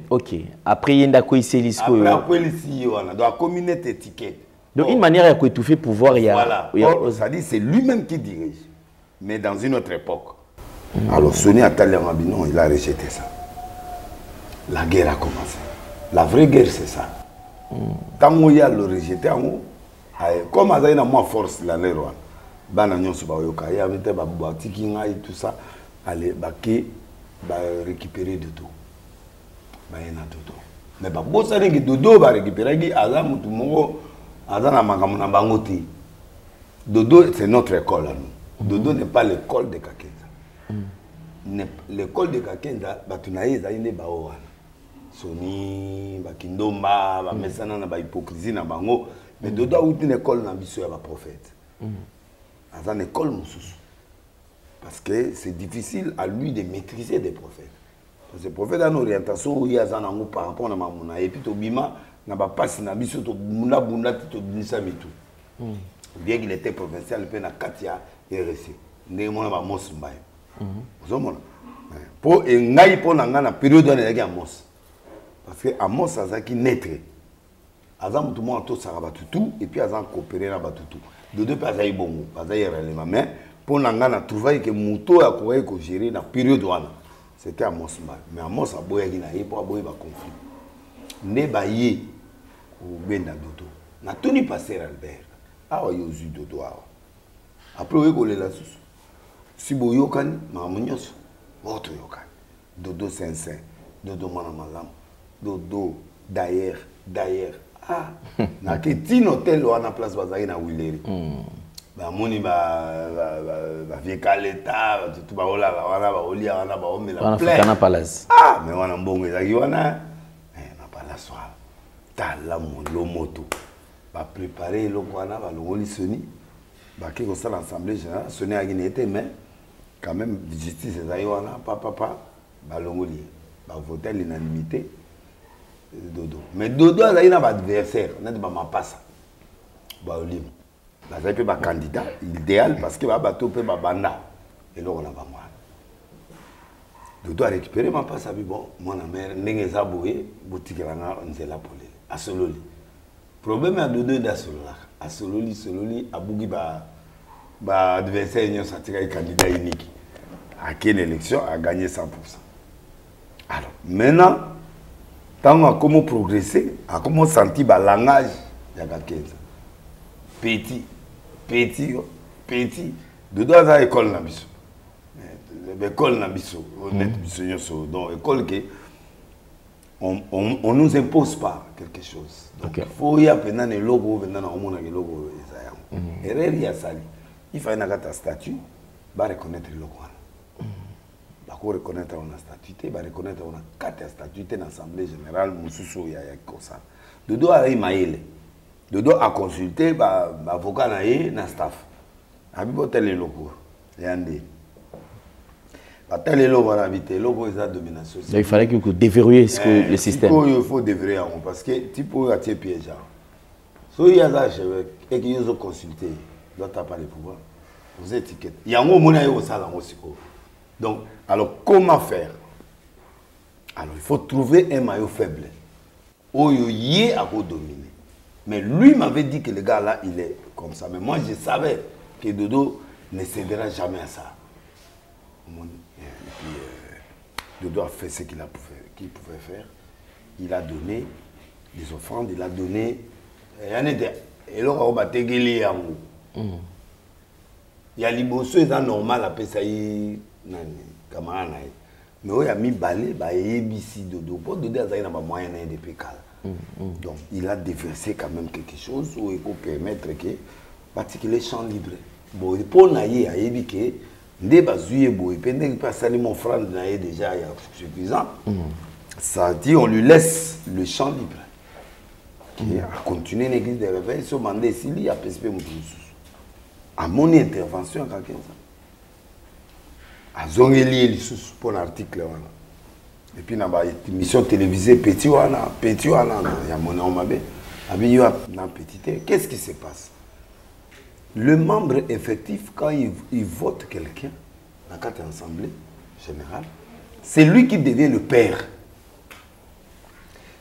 ok. Après, il y a un lisco. Après, il y a la communauté étiquette. Donc, une manière à étouffer pouvoir, voilà. C'est-à-dire c'est lui-même qui dirige. Mais dans une autre époque. Alors, Sony Ataliamabinon, il a rejeté ça. La guerre a commencé. La vraie guerre, c'est ça. Quand il a le rejeté, comme il y a moins force, il y a tout ça, allez, récupérer de tout. Mais si Dodo va récupérer, Dodo, c'est notre école. Dodo n'est pas l'école de Kakenza. L'école de Kakenza, batunaye zaine baoa. Soni, bakindomba, bamesana na ba hypocrisie na bango, mais Dodo a eu une école na biso ya ba prophète. Dans une école mususu. Parce que c'est difficile à lui de maîtriser des prophètes. Parce que les prophètes ont une orientation où il y a par rapport à Mamuna. Et puis, Tobima n'a pas passé na biso to bunda to binisa mitu. Bien qu'il était provincial, il peut na Katia et RC. Né mon ba mos mbaye. Vous avez pour ngai pour na na période de la mos. Parce que Amos azaki naître. Azam tout monde to sara batutu et puis azam coopérer na batutu. De deux pas aïe bongo, pas aïe réellement mais pour na trouver que muto a quoi que gérer na période wana. C'était Amos mbaye. Mais Amos a boya na y pour boya ba conflit. Ne ba yé ou benda dodo. Na toni passer Albert. Awa yozu dodo awa. Après we golé la sous. Si boyokan mamunyoso votre yokan. Dodo sensen, dodo manamalam, dodo d'ailleurs. Ah, na ke tin hôtel wana place bazaki na Wileri. Ba moni ba vie kaleta, tout ba ola wana ba olia wana ba omela plein. Wana palace. Ah, mais wana mbongo ezaki wana na palace wa. Tala molo moto. Ba préparer le wana ba longoli Sony. Ba ke ko ça l'assemblée générale, Sony a gagné était mais quand même justice ezaki wana papa ba longoli. Ba voter l'unanimité. Dodo. Mais Dodo a un adversaire, on a dit ma passe. Ba olim. Bazali pe ba candidat idéal parce que ba bato pe ba banda. Et là on a pas moi. Dodo a récupéré ma passe à bon, mon mère ndenge za boye boutique la nzela polé. A sololi. Problème à Dodo da solola. A sololi a bugi ba adversaire nyo satika candidat unique. À quelle élection a gagné 100%. Alors, maintenant, tant on a comment progresser, a comment sentir le langage, il y a 15 ans. Petit. De deux ans, l'école n'a pas. L'école n'a pas. Donc, l'école, on ne nous impose pas quelque chose. Donc, il faut y avoir un logo, un logo. Il y a ça. Il faut un statut, il faut reconnaître le logo. Il faut reconnaître un statut, il faut reconnaître un quatre statuts dans l'Assemblée générale, il y a comme ça. De deux à Imaïle. De deux à consulter l'avocat dans le staff. Il faut tel logo. Tel logo on habite, le logo est la domination. Il fallait que vous déverrouillez le système. Il faut déverrouiller parce que tu peux attirer piège. Si il y a ça et que vous consultez, vous n'avez pas le pouvoir. Vous étiquetez. Il y a un moment où ça là aussi. Donc, alors comment faire? Alors il faut trouver un maillot faible. Où il y a à dominer. Mais lui m'avait dit que le gars là, il est comme ça. Mais moi je savais que Dodo ne cédera jamais à ça. Et puis, Dodo a fait ce qu'il pouvait faire. Il a donné des offrandes, il a donné. Et là, on va téguer en haut. Il y a l'immotion, c'est normal, après ça y est, camarade. Mais il y a mis balai, il y a mis Dodo. Pour Dodo, il y a moyen de pécal. Donc, il a déversé quand même quelque chose où il faut permettre que, particulier champ libre. Bon, pour naïe, il y a dit que, dès que mon frère est déjà suffisant, ça dit on lui laisse le champ libre. Qui a continué l'église de réveil, se demander s'il y a PSP Moutoussous. À mon intervention, à quelqu'un, à Zongeli et pour l'article. Et puis, dans une émission télévisée, petit, il y a mon nom, qu'est-ce qui se passe? Le membre effectif, quand il vote quelqu'un, dans une assemblée générale, c'est lui qui devient le père.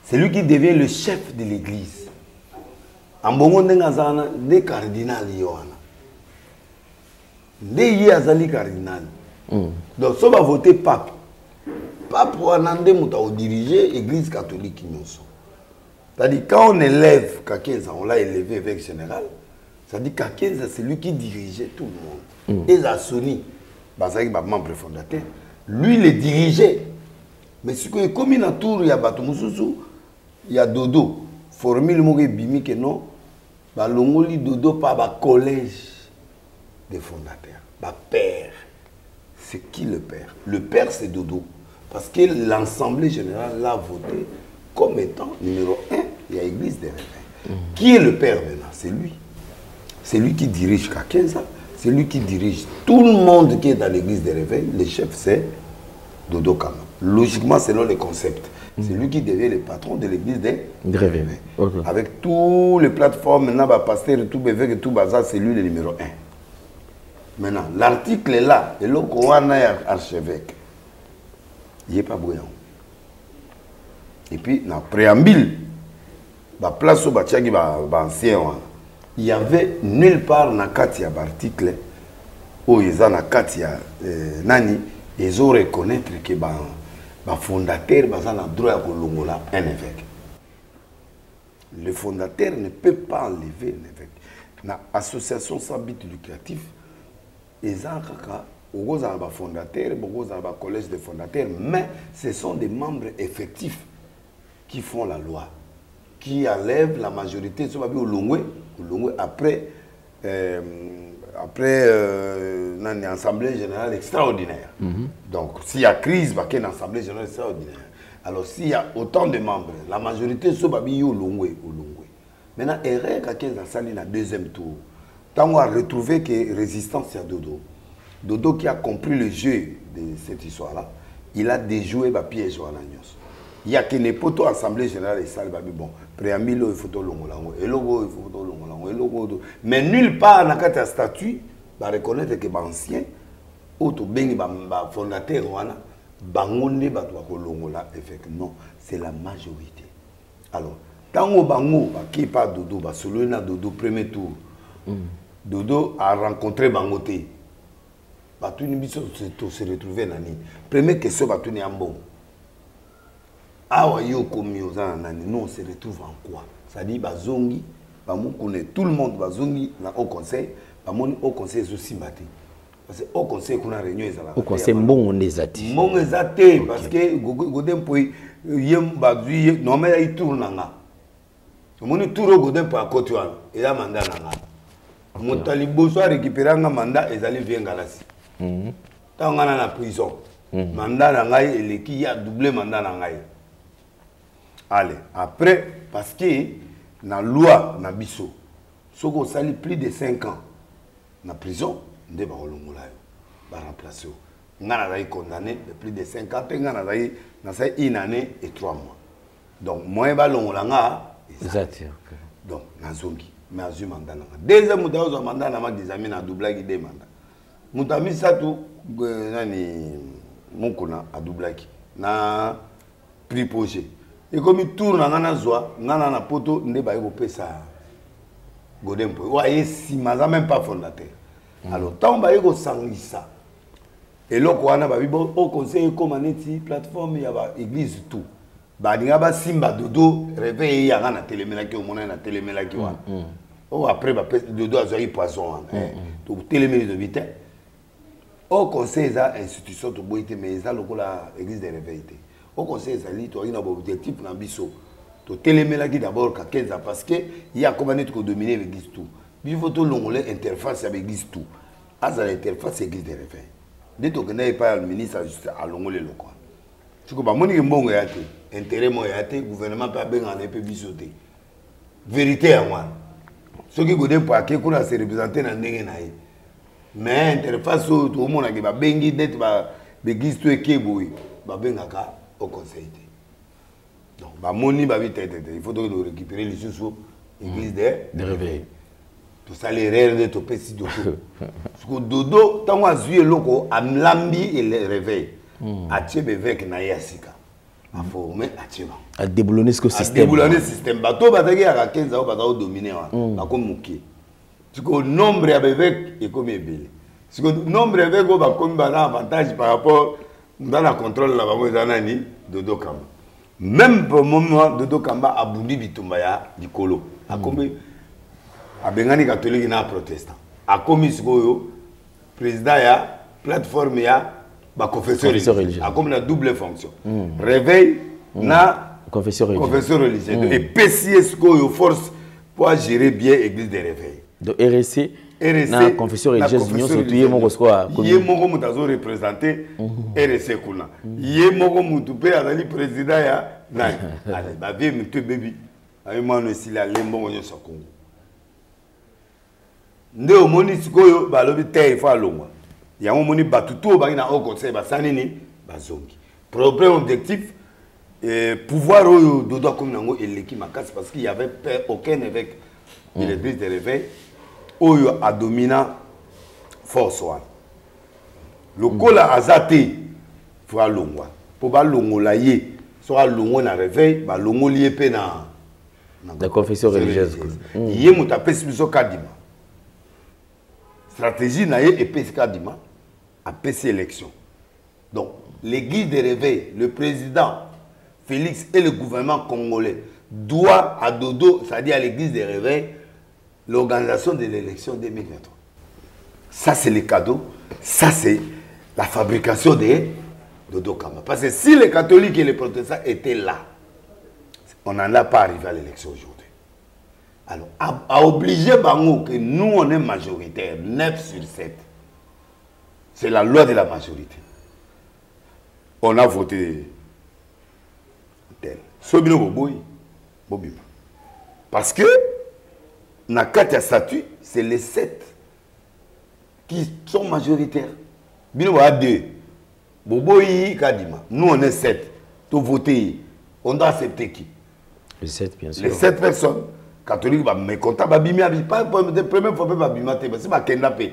C'est lui qui devient le chef de l'église. En bon moment, des cardinaux, des cardinal. Donc, ça va voter pape. Pape, on diriger l'église catholique. C'est-à-dire, quand on élève quelqu'un, on l'a élevé évêque général. C'est-à-dire qu'Akenza, c'est lui qui dirigeait tout le monde. Et Zassoni, c'est membre fondateur, lui, il dirigeait. Mais ce que comme il y a tour, il y a Batoumoussou, il y a Dodo. Formule Mouré Bimi que non, Longoli Dodo par le collège des fondateurs. Père. C'est qui le père? Le père, c'est Dodo. Parce que l'Assemblée générale l'a voté comme étant numéro 1, il y a l'église des réveils. Qui est le père maintenant? C'est lui. C'est lui qui dirige Kakenza, c'est lui qui dirige tout le monde qui est dans l'église des réveils. Le chef, c'est Dodo Kama. Logiquement, selon le concept. C'est lui qui devient le patron de l'église des réveils. Okay. Avec toutes les plateformes, maintenant, pasteur, tout bébé, tout bazar, c'est lui le numéro 1. Maintenant, l'article est là, et l'autre, on a archevêque. Il n'est pas brillant. Et puis, dans le préambule, la place où il y a ancien, il n'y avait nulle part dans l'article où ils ont nani, ils ont reconnaître que le fondateur a droit à un évêque. Le fondateur ne peut pas enlever un évêque. Dans l'association sans but lucratif, ils ont un fondateur, un collège de fondateurs, mais ce sont des membres effectifs qui font la loi, qui enlèvent la majorité, après une assemblée générale extraordinaire. Donc, s'il y a crise, il y a une assemblée générale extraordinaire. Alors, s'il y a autant de membres, la majorité, c'est Longwe. Maintenant, erreur quelqu'un dans le deuxième tour. Tant on a retrouvé que résistance à Dodo. Dodo qui a compris le jeu de cette histoire-là, il a déjoué le piège à l'agneau. Il y a qu'une poto assemblée générale et ça, bon, préambule, il faut tout l'ongolango, et logo, il faut tout l'ongolango, et logo. Mais nulle part, dans le statut, va reconnaître que l'ancien, auto bengi fondateur, bangonde, l'ongola, effectivement, c'est la majorité. Alors, tant que bango, qui pas Dodo, solo na Dodo, premier tour, Dodo a rencontré Bangote. Tout le monde se retrouver nani. Première question, tout le monde. Nous on se retrouve en quoi? C'est-à-dire bazongi, tout le monde bazongi au conseil, au conseil aussi maté. Parce que au conseil qu'on a réunion au conseil bon on est athées. Bon on est athées parce que godem poy yem bazui non mais il tourne nga. Mon tour godem pa kotuan et la mandat nga. Mon talibo soit récupérer un mandat et aller vient galasi. Tant on a la prison. Mandat nga et qui a doublé mandat nga. Allez, après, parce que dans la loi, na biso, si on sali plus de 5 ans dans la prison, on va remplacer. On a été condamné de plus de 5 ans, on a été 1 année et 3 mois. Donc, moi, je vais donc, nazongi, mais je mandat. Deuxième mandat, je des amis na doublage des mandats. Moutami Satou, mon kona a doublage. Na prix projet. Et comme il tourne dans la joie, dans la poto, on va y ça. Godempo. Ouais, si maza même pas fondateur. Alors, tant on va y sangi ça. Et là, on a au conseil comme une plateforme, il y a l'église tout. Bah, il y a simba dodo réveil, il y a na téléménaki au monde na téléménaki wa. Oh après bah dodo a zoé poisson. Donc téléménaki de vite. Au conseil ça institution to boité mais ça lokola église de réveil. Au conseil, ça dit, il y a un objectif dans le biseau. Tu téléménaki d'abord parce que il y a comment être dominer l'église tout. Il faut tout l'onglet interface avec l'église tout. À l'interface l'église de réveil. Dès que vous n'avez pas le ministre à l'onglet le quoi. Tu comprends? Mon bon yate, intérêt mon yate, gouvernement pas bien en épée biseauté. Vérité à moi. Ce qui vous dit pour que qu'on a se représenter dans n'engenaï. Mais interface tout le monde a qui va bengi d'être l'église tout est keboui, va bengaka. Au conseil. Donc, il faut donc récupérer les sous l'église de réveil. Tout ça, les rêves de topé si dodo. Parce que dodo, tant qu'on a vu le à Mlambi et le réveil, à Tchébé avec Nayasika. À former à Tchébé. À déboulonner ce système. À déboulonner ce système. Bateau, il y a 15 ans, il va dominer. Comme Mouki. Parce que le nombre d'évêques est comme Ebélé. Parce que le nombre d'évêques est comme un avantage par rapport dans la contrôle là-bas, Dodo Kamba. Même pour le moment, Dodo Kamba a boudi Bitumbaya du Kolo. A commis a Bengani catholique et protestant. A commis ce président ya plateforme ya confesseur religieux. A commis la double fonction. Réveil na confesseur religieux. Et PCS force pour gérer bien l'église de réveil. De RSC. Na confession religieuse union surtout yé moko quoi yé moko mutazo représenter RSC kuna yé moko mutu pe azali président ya na allez ba vie mutu baby ay mano sila lembo nyo sakongo nde omoni sikoyo ba lobi te fa longwa ya omoni batutu ba na au conseil ba sanini bazongi problème objectif pouvoir oyo dodo comme nango eleki makasi parce qu'il y avait aucun évêque de l'église de réveil Oyo a dominant force one. Le cola azate fera longwa. Pour ba longo la ye, sera longo na réveil, ba longo lié pe na la confession religieuse. Yé muta pesi biso kadima. Stratégie na ye et pesi kadima a pesi élection. Donc l'église de réveil, le président Félix et le gouvernement congolais doivent à Dodo, c'est-à-dire à l'église de réveil, l'organisation de l'élection 2023. Ça, c'est le cadeau. Ça, c'est la fabrication de Dodo Kamba. Parce que si les catholiques et les protestants étaient là, on n'en a pas arrivé à l'élection aujourd'hui. Alors, à obliger Bango que nous, on est majoritaire, 9 sur 7. C'est la loi de la majorité. On a voté tel. Parce que dans le statut, c'est les 7 qui sont majoritaires. Bino a 2. Boboyi Kadima. Nous on est 7. Tu votes on doit accepter qui? Les 7, bien sûr. Les 7 personnes catholiques, mais quand pas la première fois, c'est pas Kendape.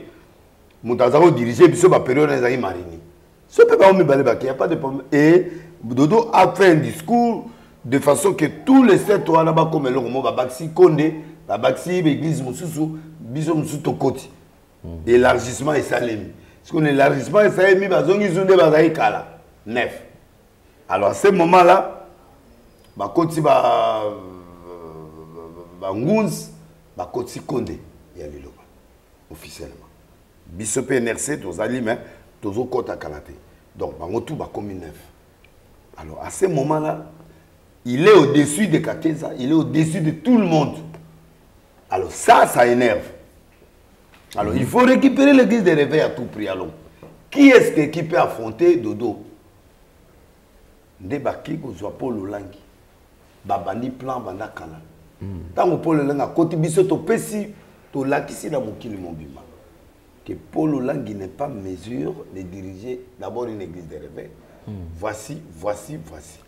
Moutazaro dirigé, puis c'est période des Marini. Ce peut pas il n'y a pas de problème. Et Dodo a fait un discours de façon que tous les 7 toits là-bas, comme le Romo, Babaxi Kondé, Babaxi, l'église Moussou, Biso Moussou Tokoti. Élargissement et Salemi. Parce que l'élargissement et Salemi, ils ont des Kala. 9. Alors à ce moment-là, Bakoti Ngounz, Bakoti Kondé, il y a l'Iloba, officiellement. Biso PNRC, Tozali, mais Tozo Kota Kalate. Donc, Bangotou va comme 9. Alors, à ce moment-là, il est au-dessus de Kakeza, il est au-dessus de tout le monde. Alors, ça énerve. Alors, il faut récupérer l'église des réveils à tout prix. Alors, qui est-ce qui peut affronter Dodo? Ndebaki, Kozwa Paul Olangi. Babani plan, Bandakala. Tant que Paul Olangi a côté biso, to pesi, to lakisi na mokili mobima. Que Paul Olangi n'est pas mesure de diriger d'abord une église des réveils. Voici.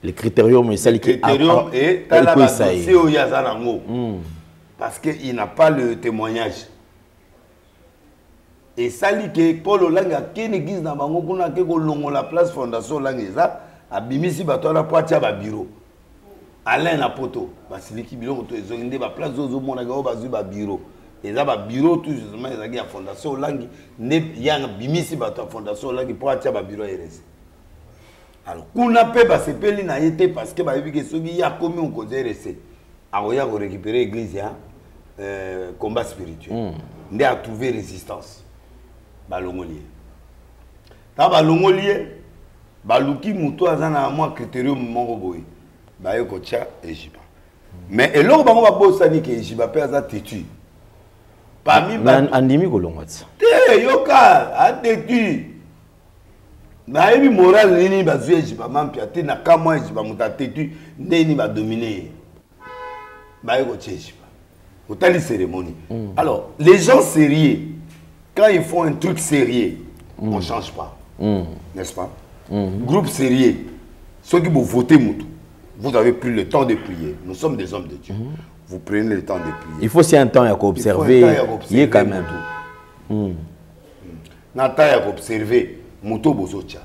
Les critériums, mais celles qui critérium est dossier au Yazarango. Parce qu'il n'a pas le témoignage. Et ça dit que Paul Olangi a une église dans Bango pour la place fondation Olangi a bimisi batola poatia ba bureau. Alain Napoto, basiliki biloko to ezongende ba place zozo mona ga bazu ba bureau. Et là, le bureau, tout justement, il y a la fondation Olangi. Il y a un bimisi la fondation Olangi pour attirer le bureau RS. Alors, on a fait parce que il y a commis un cause RS. Alors, il y a récupéré l'église, combat spirituel. Il y a trouvé résistance. Balongolier. Dans Balongolier, Baluki Moutou a un critérium Mongoboy. Bayoko Tcha et Jiba. Mais et là, on va bosser que Jiba perd à têtu. Andimi Kolongwatsa. Yoka, a têtu. Na ebi moral nini bazue Jiba mampia te na kamwa Jiba muta têtu neni ba dominer. Bayoko Tcha Jiba. Autant cérémonie. Alors, les gens sérieux, quand ils font un truc sérieux, on ne change pas. N'est-ce pas? Groupe sérieux, ceux qui vont voter Moutou, vous avez pris le temps de prier. Nous sommes des hommes de Dieu. Vous prenez le temps de prier. Il faut aussi un temps à observer. Il y a quand même. Na temps à observer Moutou Bozocha.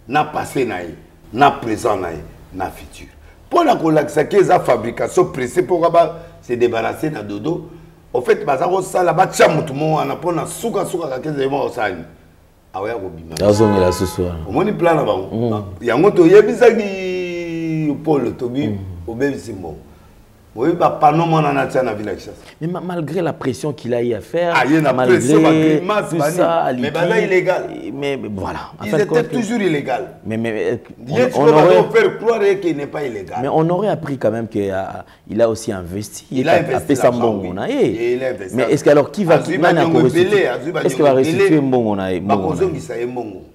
Na passé naï, na présent naï, na futur. Pour la fabrication pressée pour se débarrasser de dodo. En fait, ça là-bas, on a pris un souka au sani. Ah ouais, là ce soir. On a plan là-bas. Il y a un autre, il y a un Paul Tobi, au Bévisimo. Oui, mais malgré la pression qu'il a eu à faire, malgré tout ça, mais c'est illégal. Mais voilà. Ils étaient toujours illégaux. Mais on aurait faire croire qu'il n'est pas illégal. Mais on aurait appris quand même qu'il a aussi investi. Il a investi Mbongo. Mais est-ce que alors qui va est-ce qu'il va restituer Mbongo na Mbongo?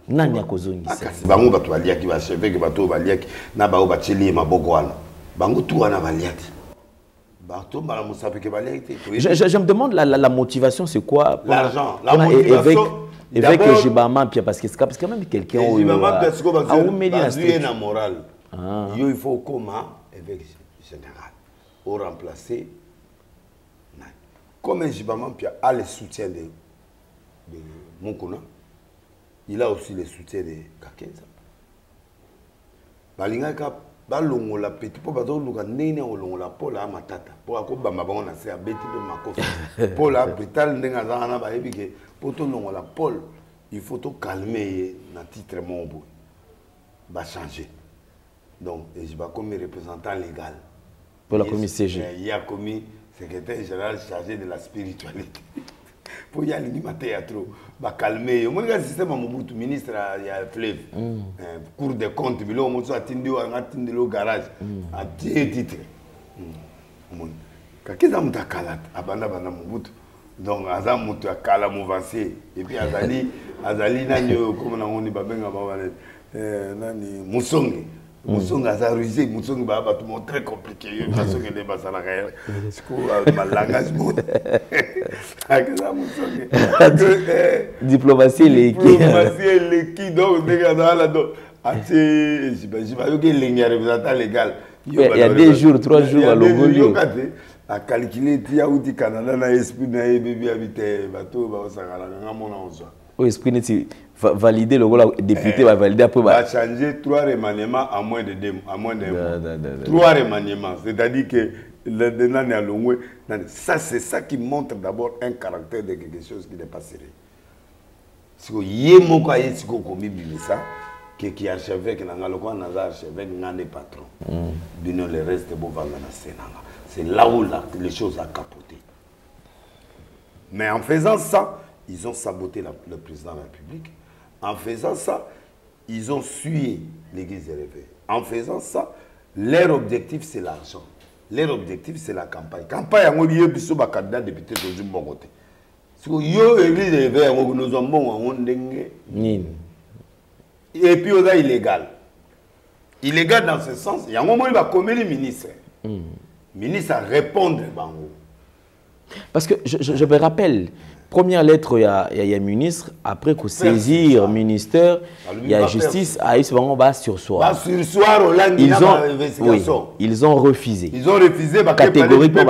Nani akozongisa? Bango bato baliaki ba chef que bato baliaki na ba obacheli maboko wana. Bango tout wana baliaki. Je me demande la motivation, c'est quoi? L'argent. La motivation. Avec Jibama, parce que c'est quand même quelqu'un où il a moral. Il faut comment évêque général pour remplacer. Comme Jibama a le soutien de Monkona, il a aussi le soutien de Kakenza. Balingaka. Balongo la petit pour bazo luka nene olongo la pola matata pour akobamba bango na se abeti pe makofi pola brital ndenga zana ba ebike pour to longo la pol il faut to calmer na titre monbo ba changer donc je vais comme représentant légal pour la commission CG il y a commis secrétaire général chargé de la spiritualité pour y aller animateur trop ba calmer mon gars système Mobutu ministre il y a fleuve cour des comptes bilo mo so atindi wa ngatindi lo garage a titre mon kakiza mutakala abanda bana Mobutu donc aza mutu akala movancier et puis azali nani comme na ngoni babenga ba nani musongi Musonga a rusé, Musonga va tout très compliqué. Parce que les basana c'est quoi langage mode. Diplomatie l'équipe. Diplomatie l'équipe donc dégâts là donc. J'ai pas que ligne représentant légal. Il y a 2 jours, 3 jours à Longolio. À calculer, il y a eu Canada, na esprit na bébé habité bateau, ba osakala nga mona onzo. Oui, esprit n'est validé le député va valider après va changer 3 remaniements à moins de 2 mois. 3 remaniements, c'est-à-dire que le dénan est à Longwe. Ça c'est ça qui montre d'abord un caractère de quelque chose qui n'est pas sérieux. Si vous y mon quoi est-ce qu'on commis ça qui archevêque na lokwa na archevêque ngane patron. Bino le reste bon va na senanga. C'est là où les choses ont capoté. Mais en faisant ça, ils ont saboté le président de la République. En faisant ça, ils ont sué l'église des réveils. En faisant ça, leur objectif, c'est l'argent. Leur objectif, c'est la campagne. La campagne, on a eu un candidat député de bon côté. Si vous avez l'église des réveils, nous avons bon. Et puis, on a illégal. Illégal dans ce sens, il y a un moment où il va commettre le ministre. Ministre à répondre. Parce que je me rappelle, première lettre, il y a un ministre, après qu'on saisir ministère, il y a justice, à Isbango bas sur soi. Ils ont refusé. Ils ont refusé catégoriquement.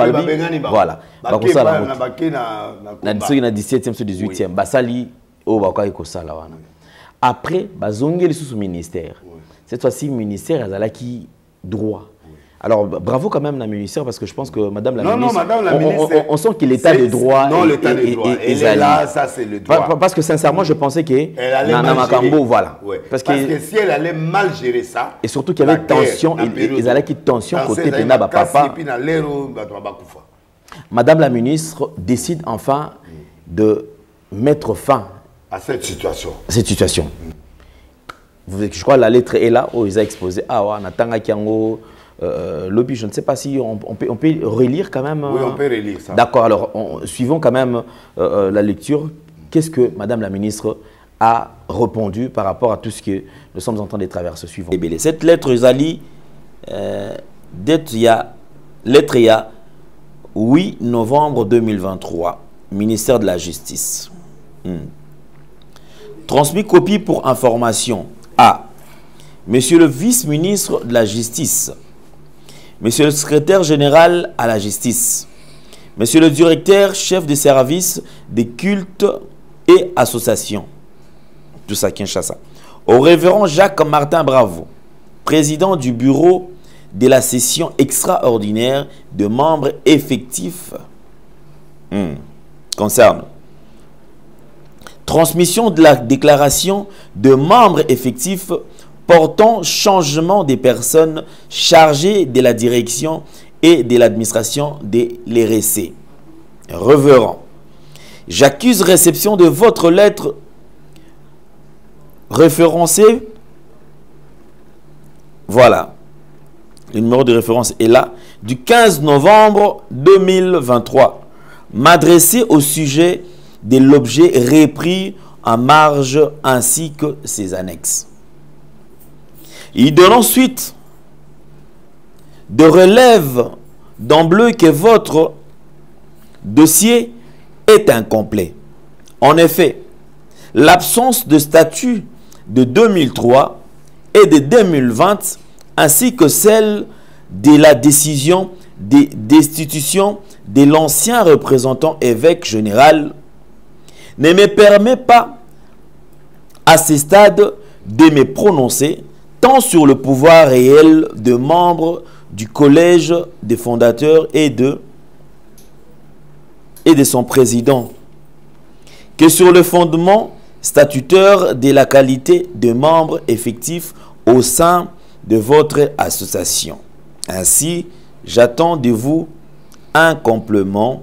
Voilà. Dans le 17e, 18e, Basali, après, Bazongé sous ministère. Cette fois-ci, ministère, elle a qui droit. Alors, bravo quand même la ministère, parce que je pense que Madame la ministre, Madame la ministre, on sent que l'état de droit est là, ça c'est le droit. Parce que sincèrement, je pensais que Nana Makambo, voilà. Ouais. Parce que si elle allait mal gérer ça, et surtout qu'il y avait tension, ils allaient qu'il tension côté Pénaba Papa. Madame la ministre décide enfin de mettre fin à cette situation. Je crois que la lettre est là, où ils ont exposé. Ah, ouais, Natanga Kiango. Lobby, je ne sais pas si on peut relire quand même. Oui, on peut relire ça. D'accord, alors suivons quand même la lecture. Qu'est-ce que Madame la ministre a répondu par rapport à tout ce que nous sommes en train de traverser? Suivons. Cette lettre, Zali, lettre il y a 8 novembre 2023, ministère de la Justice. Transmis copie pour information à Monsieur le vice-ministre de la Justice, Monsieur le secrétaire général à la justice, Monsieur le directeur chef de service des cultes et associations, tout ça Kinshasa, au révérend Jacques-Martin Bravo, président du bureau de la session extraordinaire de membres effectifs, concerne transmission de la déclaration de membres effectifs portant changement des personnes chargées de la direction et de l'administration de l'RSC. Révérend, j'accuse réception de votre lettre référencée. Voilà, le numéro de référence est là, du 15 novembre 2023, m'adresser au sujet de l'objet repris en marge ainsi que ses annexes. Il donne ensuite de relève d'emblée que votre dossier est incomplet. En effet, l'absence de statut de 2003 et de 2020 ainsi que celle de la décision de destitution de l'ancien représentant évêque général ne me permet pas à ce stade de me prononcer tant sur le pouvoir réel de membres du collège des fondateurs et de son président que sur le fondement statutaire de la qualité de membre effectif au sein de votre association. Ainsi, j'attends de vous un complément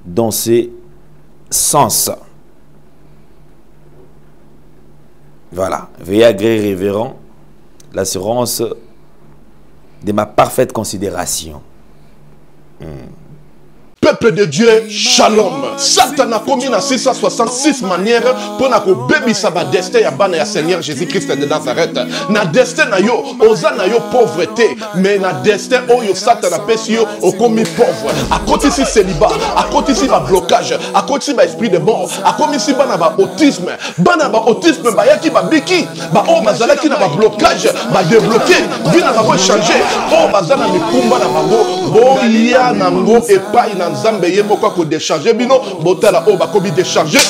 dans ce sens. Voilà. Veuillez agréer, révérend, l'assurance de ma parfaite considération. Peuple de Dieu, shalom. Satan a commis 666 manières pour que baby saba destin ya bana ya Seigneur Jésus-Christ de Nazareth. Na destin na yo, oza na yo pauvreté, mais na destin oyo Satan a pesi yo au commis pauvre. À côté si célibat, à côté si ba blocage, à côté si ba esprit de mort, à côté si bana ba autisme ba yaki ba biki, ba o bazala ki na ba blocage, ba débloquer, bina ba changer, o bazala mi kumba na bango, bo ya nango et pas ina Nzambe ye moko ko décharger bino botala o ba kobi décharger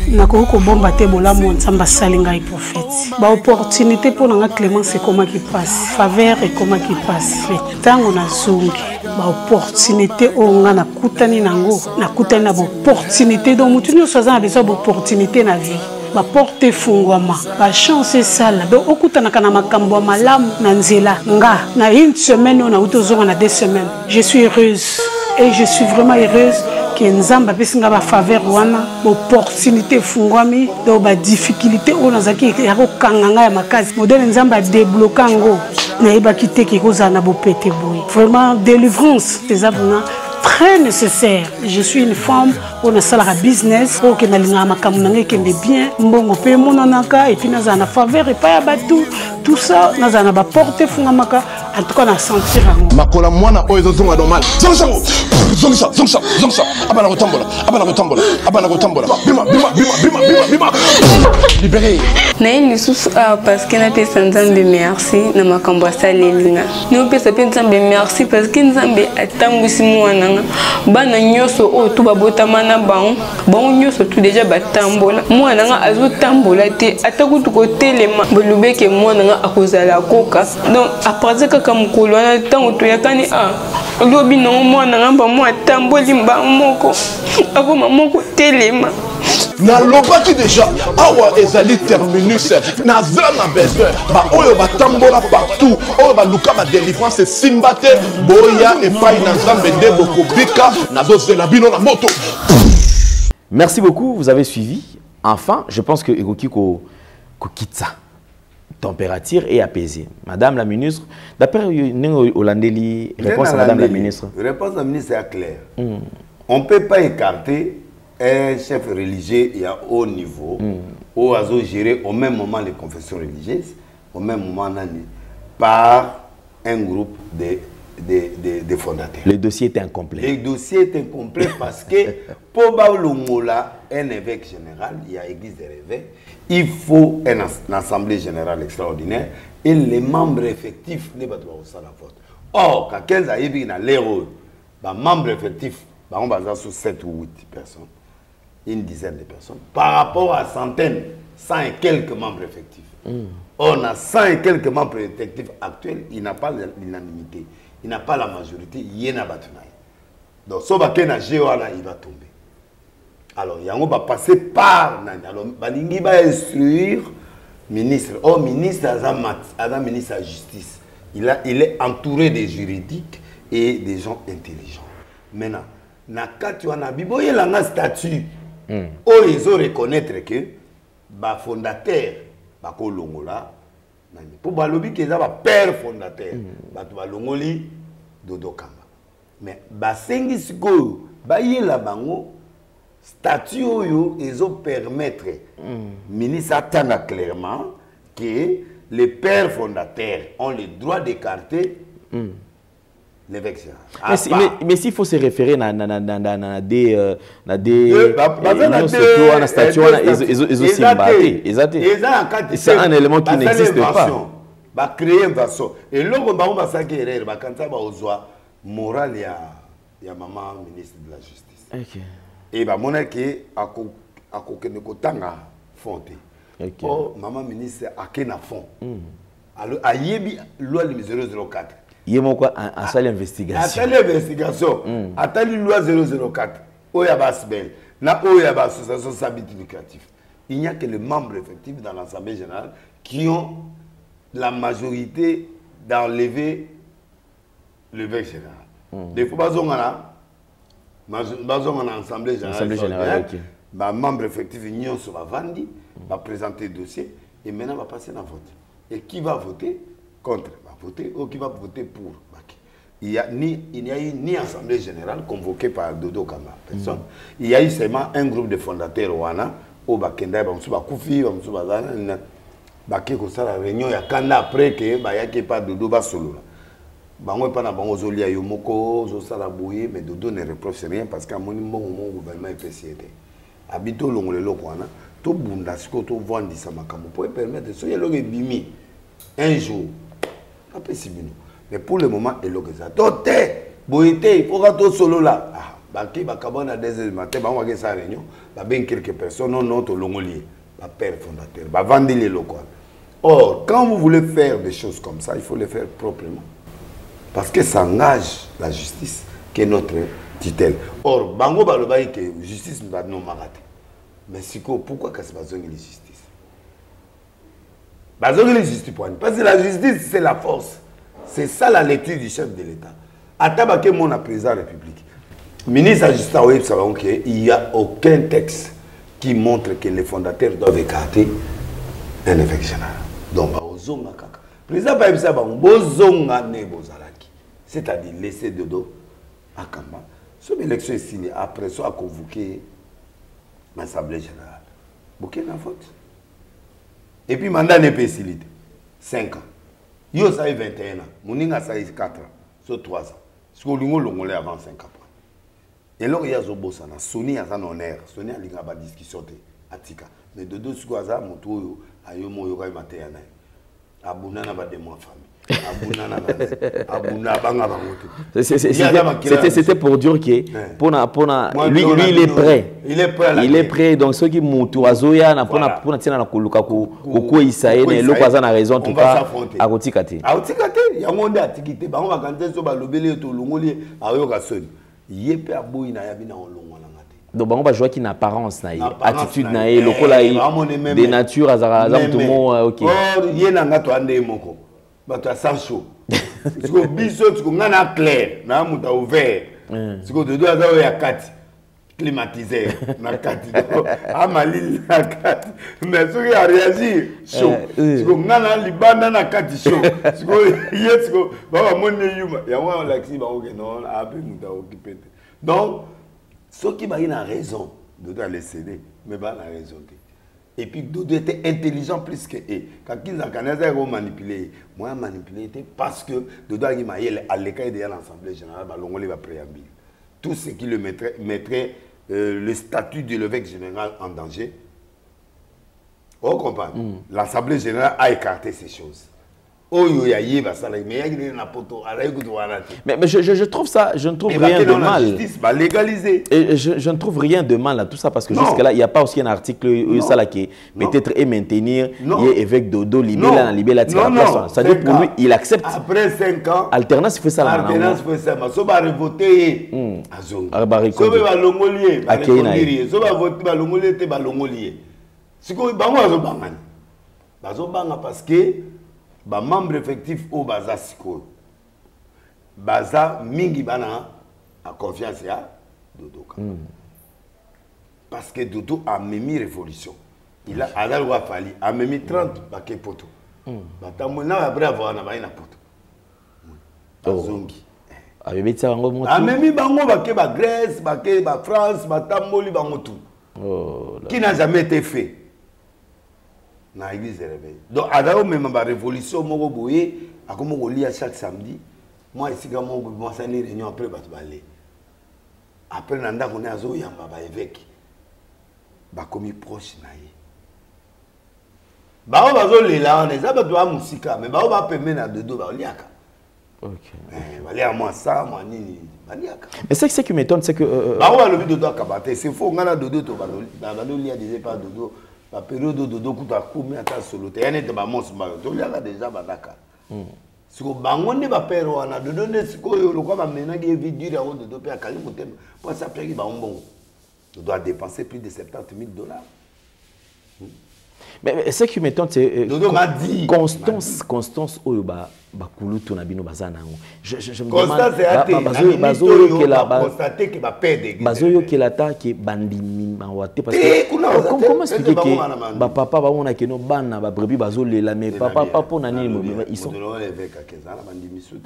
nakoko ko bomba te bolamu Nzambe asali ngai prophète ba opportunité pour nga Clémence et comment qui passe faveur et comment qui passe tango na zungi ba opportunité o nga na kutani nango na kutani na opportunité donc mutu nyonso aza na besoin d'opportunité na vie ba porte fungwama ba chance sala do okutana kana makambo malamu na nzela nga na une semaine on a utozonga na 2 semaines je suis heureuse et je suis vraiment heureuse que Nzamba pesinga ba faveur wana opportunité fungwami do ba difficulté on azaki ya ko kanganga ya makazi modèle Nzamba débloquer ngo na iba kiteke ko za na bo pété boy vraiment délivrance des abuna très nécessaire. Je suis une femme pour le salaire business pour que na linga makamuna kende bien mbongo pe monanaka et puis na na faveur et pas ya batou tout ça na na ba porter fungamaka en tout cas na sentir ngo makola mwana oyo zonga normal zonga abana kotambola bima libéré na une sous parce que na pesa Nzambe merci na makambo salelinga no pesa Nzambe merci parce que Nzambe atambwisi mwana bana nyoso o to babotama na bango nyoso tout déjà batambola mwana nga azotambola te atakutu ko telema bolubeke mwana nga akozala koka donc après kaka mukolo na tango to yakani lobi no mwana nga ba mwa tamboli mba moko akoma moko telema na lobaki déjà awa ezali terminus na zana besoin ba oyo batambola partout oyo ba luka ba délivrance simbate boya et pas na Nzambe de bokobika na dozela bino na moto. Merci beaucoup, vous avez suivi. Enfin, je pense que Egoki ko kitsa température est apaisée. Madame la ministre, d'après Olandeli, réponse à Madame la ministre. Réponse à la ministre est claire. On ne peut pas écarter un chef religieux à haut niveau, où a géré au même moment les confessions religieuses, au même moment par un groupe de fondateurs. Le dossier est incomplet. Le dossier est incomplet parce que pour Baouloumola, un évêque général, il y a l'église des réveils, il faut une assemblée générale extraordinaire et les membres effectifs ne pas la faute. Or, quand quelqu'un a eu l'erreur, les membres effectifs, on va sur 7 ou 8 personnes, une dizaine de personnes, par rapport à centaines, 100 et quelques membres effectifs. On a 100 et quelques membres effectifs actuels, il n'a pas l'unanimité, il n'a pas la majorité, il y en a batunaï. Donc, si on va il va tomber. Alors, il va passer par Nani. Alors, il va instruire ministre. Oh, ministre, ministre de la Justice. Il est entouré des juridiques et des gens intelligents. Maintenant, il y a un statut où ils ont reconnaître que le fondateur, pour le qu'ils ont un père fondateur, Dodo Kamba. Mais statut ils ont permettre ministre attend clairement que les pères fondateurs ont le droit d'écarter l'évêque général. Mais s'il faut se référer à des statuts, c'est un élément qui n'existe pas. Va créer une façon. Et là, on va s'acquérir, quand ça va aux moral, il y a maman ministre de la Justice. Okay. Et bah mon qui a kotanga fonte. Oh maman ministre a kena fond. Alors a yebi loi 004. Yemo quoi en salle investigation. En salle investigation. Attali loi 004. Oyabasbel. Na oyaba association s'habite lucratif. Il n'y a que les membres effectifs dans l'Assemblée générale qui ont la majorité d'enlever l'évêque général. Des fois en assemblée générale, membre effectif union sur la Vandi va présenter le dossier et maintenant va passer dans le vote. Et qui va voter contre va voter ou qui va voter pour. il n'y a eu ni assemblée générale convoquée par Dodo Kama, personne. Il y a eu seulement un groupe de fondateurs Wana, au Bakenda, Bamsuba Koufi, Bamsuba Zana, Baké Kosala réunion, il y a qu'un après que Bayake pas Dodo Basolo. Bango pas na bango zolia Yomoko, Zosala Bouye, mais Dodo ne reproche rien parce qu'à mon gouvernement est PCD. Habito Longole Lokwana, tout Bundasco, tout Vandi Samakamu, pour permettre de se y bimi un jour. Pas si bien. Mais pour le moment, il y a ça. Tote, Boité, il faut que tout solo là. Ah, Baki, Bakabon à 2h du matin, on va faire sa réunion. Ben quelques personnes, non, tout l'ongolier, ma père fondateur, va vendre les locaux. Or, quand vous voulez faire des choses comme ça, il faut les faire proprement. Parce que ça engage la justice, qui est notre tutelle. Or, Bango Balobaï, que la justice ne va pas nous marater. Mais pourquoi que c'est pas besoin de la justice? Parce que la justice, c'est la force. C'est ça la lecture du chef de l'État. Atabake mon président de la République. Ministre de la Justice, il n'y a aucun texte qui montre que les fondateurs doivent écarter un évêque général. Donc, le président Païbisa, c'est-à-dire laisser Dodo à Kamba. Cette élection est signée après ça, a convoqué l'Assemblée générale. Bouquet n'a faute. Et puis, mandat n'est pas facilité. 5 ans. Yo, ça a 21 ans. Mouninga, ça a 4 ans. Sur 3 ans. Parce que l'on avant 5 ans. Et là, il y a Zobosana. Sony a un honneur. Sony a une discussion. Mais de deux secondes, mon tour, à Yomo, Yoga, Matéana. Abounana va de moi famille. C'était pour dire que lui il est prêt. Il est prêt. Donc ceux qui montent à Zoya, pour tirer la koluka ko isaïe, le kwaza na raison tout cas à Kotikate. À Kotikate, il y a un monde à Tikite. Bah on va canter sur balobele to longoli à Yogason. Yépe a boy na yabina on longo na ngate. Donc on va jouer qui n'apparence na attitude na lokola des natures azara tout monde OK. Oh yena ngato ande moko. Bato sans chaud. Si vous biso, tu as clair, na muta ouvert. Si vous dodo aza ya kati climatisé na kati. Amali na kati. Mais ce qui a réagi chaud. Si vous ngana libanda na kati chaud. Si vous yes ko ba mone yuma. Ya wa laxi ba ok non, après muta occupé. Donc ce qui ba ina raison, dodo a laissé mais ba na raison. Et puis Dodo était intelligent plus que eux. Quand ils ont manipulé, moi j'ai manipulé parce que Dodo a dit à l'écart de l'Assemblée générale, il va préambule. Tout ce qui le mettrait le statut de l'évêque général en danger. On comprend. L'Assemblée générale a écarté ces choses. Mais je trouve ça, je ne trouve rien de mal. Et je ne trouve rien de mal à tout ça parce que jusque-là, il n'y a pas aussi un article qui peut-être est maintenir évêque Dodo libéré la place. C'est-à-dire pour lui, il accepte. Après 5 ans, alternance fait ça là. Alternance fait ça. Mais ça va voter à Zongi. Ça va l'ongolier. Ça va voter à l'ongolier. Ça va l'ongolier. C'est quoi? Parce que ba membre effectif au baza siko baza mingi bana a confiance ya Dodo parce que Dodo a memi révolution il a ala loi fali a memi 30 paquet poto batambo na après avoir na baina poto bazongi a memi tsa bango moto a memi bango baké ba Grèce baké ba France batamboli bango tout qui n'a jamais été fait na église réveil. Donc adao même ma révolution moko boye akomo lire chaque samedi. Moi ici quand moi ça ni réunion après ba balé. Après nanda ko na zo yamba ba évêque. Ba komi proche na ye. Ba ba zo lela on eza ba doa musika mais ba ba pembe na Dodo ba liaka. OK. Ba lia moi ça moi nini ba liaka. Mais ce qui m'étonne c'est que ba on le Dodo kabate c'est faux ngana Dodo to ba lia disait pas Dodo. La période de Dodo kuta koumi ata solo te yani te ba mos ba to liaka déjà badaka siko bango ne ba père wana Dodo ne siko yo lokwa ba mena ki vidure ya Dodo pe akali motema pour ça pe ki ba mbongo Dodo a dépensé plus de $70,000. Mais ce qui m'étonne c'est Dodo m'a dit Constance Oyoba bakulutu na bino bazana ngo je me demande bazoyo kela constater que ba père bazoyo kela ta ke bandimi mawate parce que comment expliquer que ba papa ba ona ke no bana ba brebis bazolela mais papa papa na nini ils sont l'évêque à 15 ans bandimi soute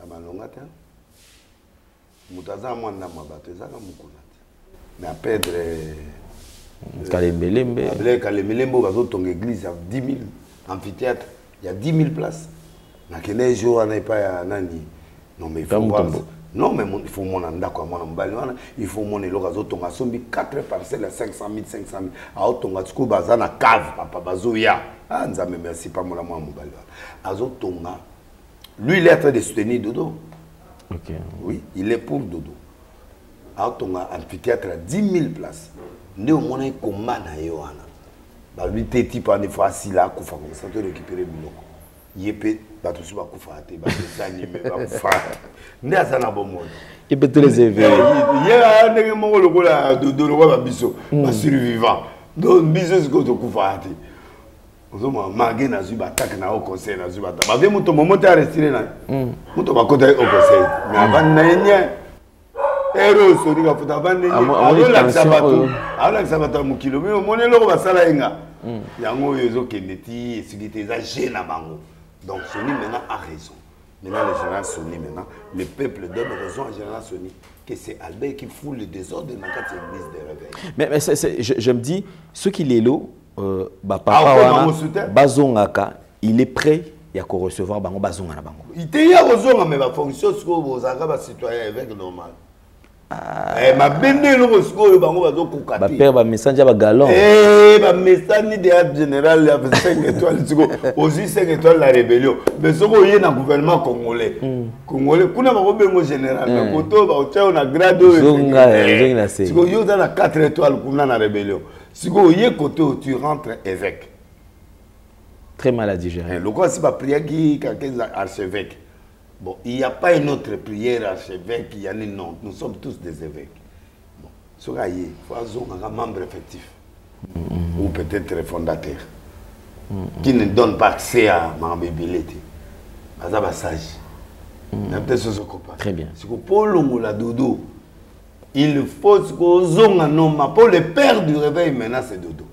malonga te mutaza mwanda mabato ezaka mukuna mais à perdre Kalembelembe Kalembelembe bazotonga église à 10 000 amphithéâtre il y a 10 000 places na kene jour ana pas ya nani non mais il faut voir non mais il faut mon ndako mwana mbali wana il faut mon eloko azotonga sombi 4 parcelles à 500 000 a otonga tsiko bazana cave papa bazoya ah nzambe merci pas mwana mwana mbali wana azotonga lui il est en train de soutenir Dodo. OK oui il est pour Dodo a otonga amphithéâtre à 10 000 places nde omona komba na yo wana ba lui te type en facile à kufa comme ça te récupérer biloko yepé bato su ba kufa te ba s'anime ba kufa nde asana bomona et peut les éveiller ya ndenge moko lokola Dodo ba biso ba survivant donc biso ce que to kufa te ozoma mage na zu ba attaque na au conseil na zu ba ba ve muto momonte a rester na muto ba kota au conseil mais avant na yenya Ero sori ka futa bande ala sabata mukilo mais omone loko basala enga yango yozo kendeti sécurité za gêne bango donc Sony maintenant a raison maintenant le général Sony maintenant le peuple donne raison à général Sony que c'est Albert qui fout le désordre dans la église des réveils mais je me dis ce qu'il est là papa wana bazongaka il est prêt ya ko recevoir bango bazonga na bango il te ya kozonga mais ba fonction ce que bozaka ba citoyen avec normal ma bende loko sikoyo bango bazokoka te ba père ba message ba galon ba message de général ya 5 étoiles siko aussi 5 étoiles la rébellion mais soko yé na gouvernement congolais congolais kuna ba bengo général mais koto ba oteo na grade zonga siko yo na 4 étoiles kuna na rébellion siko yé koto tu rentres évêque très mal à digérer le quoi si ba prière qui quelqu'un archevêque. Bon, il n'y a pas une autre prière archevêque, il y en a non. Nous sommes tous des évêques. Bon, il faut un membre effectif. Ou peut-être fondateur. Qui ne donne pas accès à ma mobilité. Très bien. Pour le Dodo, il faut que nous pour le père du réveil, maintenant c'est Dodo.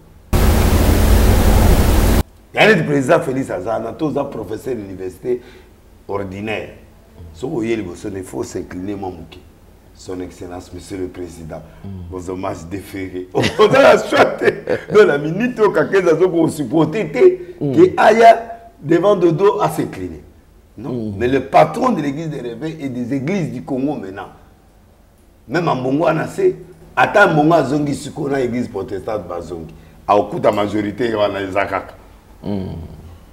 Il y a le président Félix Azana, tous les professeurs de l'université ordinaire. Il faut s'incliner, son Excellence, Monsieur le Président, vos hommages déférés. On a choisi dans la minute où quelqu'un a supporté qu'il aille devant Dodo à s'incliner. Non, mais le patron de l'église des réveils et des églises du Congo maintenant, même en Bongo, on a fait, attends Bongo à Zongi, ce qu'on a l'église protestante à Zongi, à au la majorité, on a les Zakak.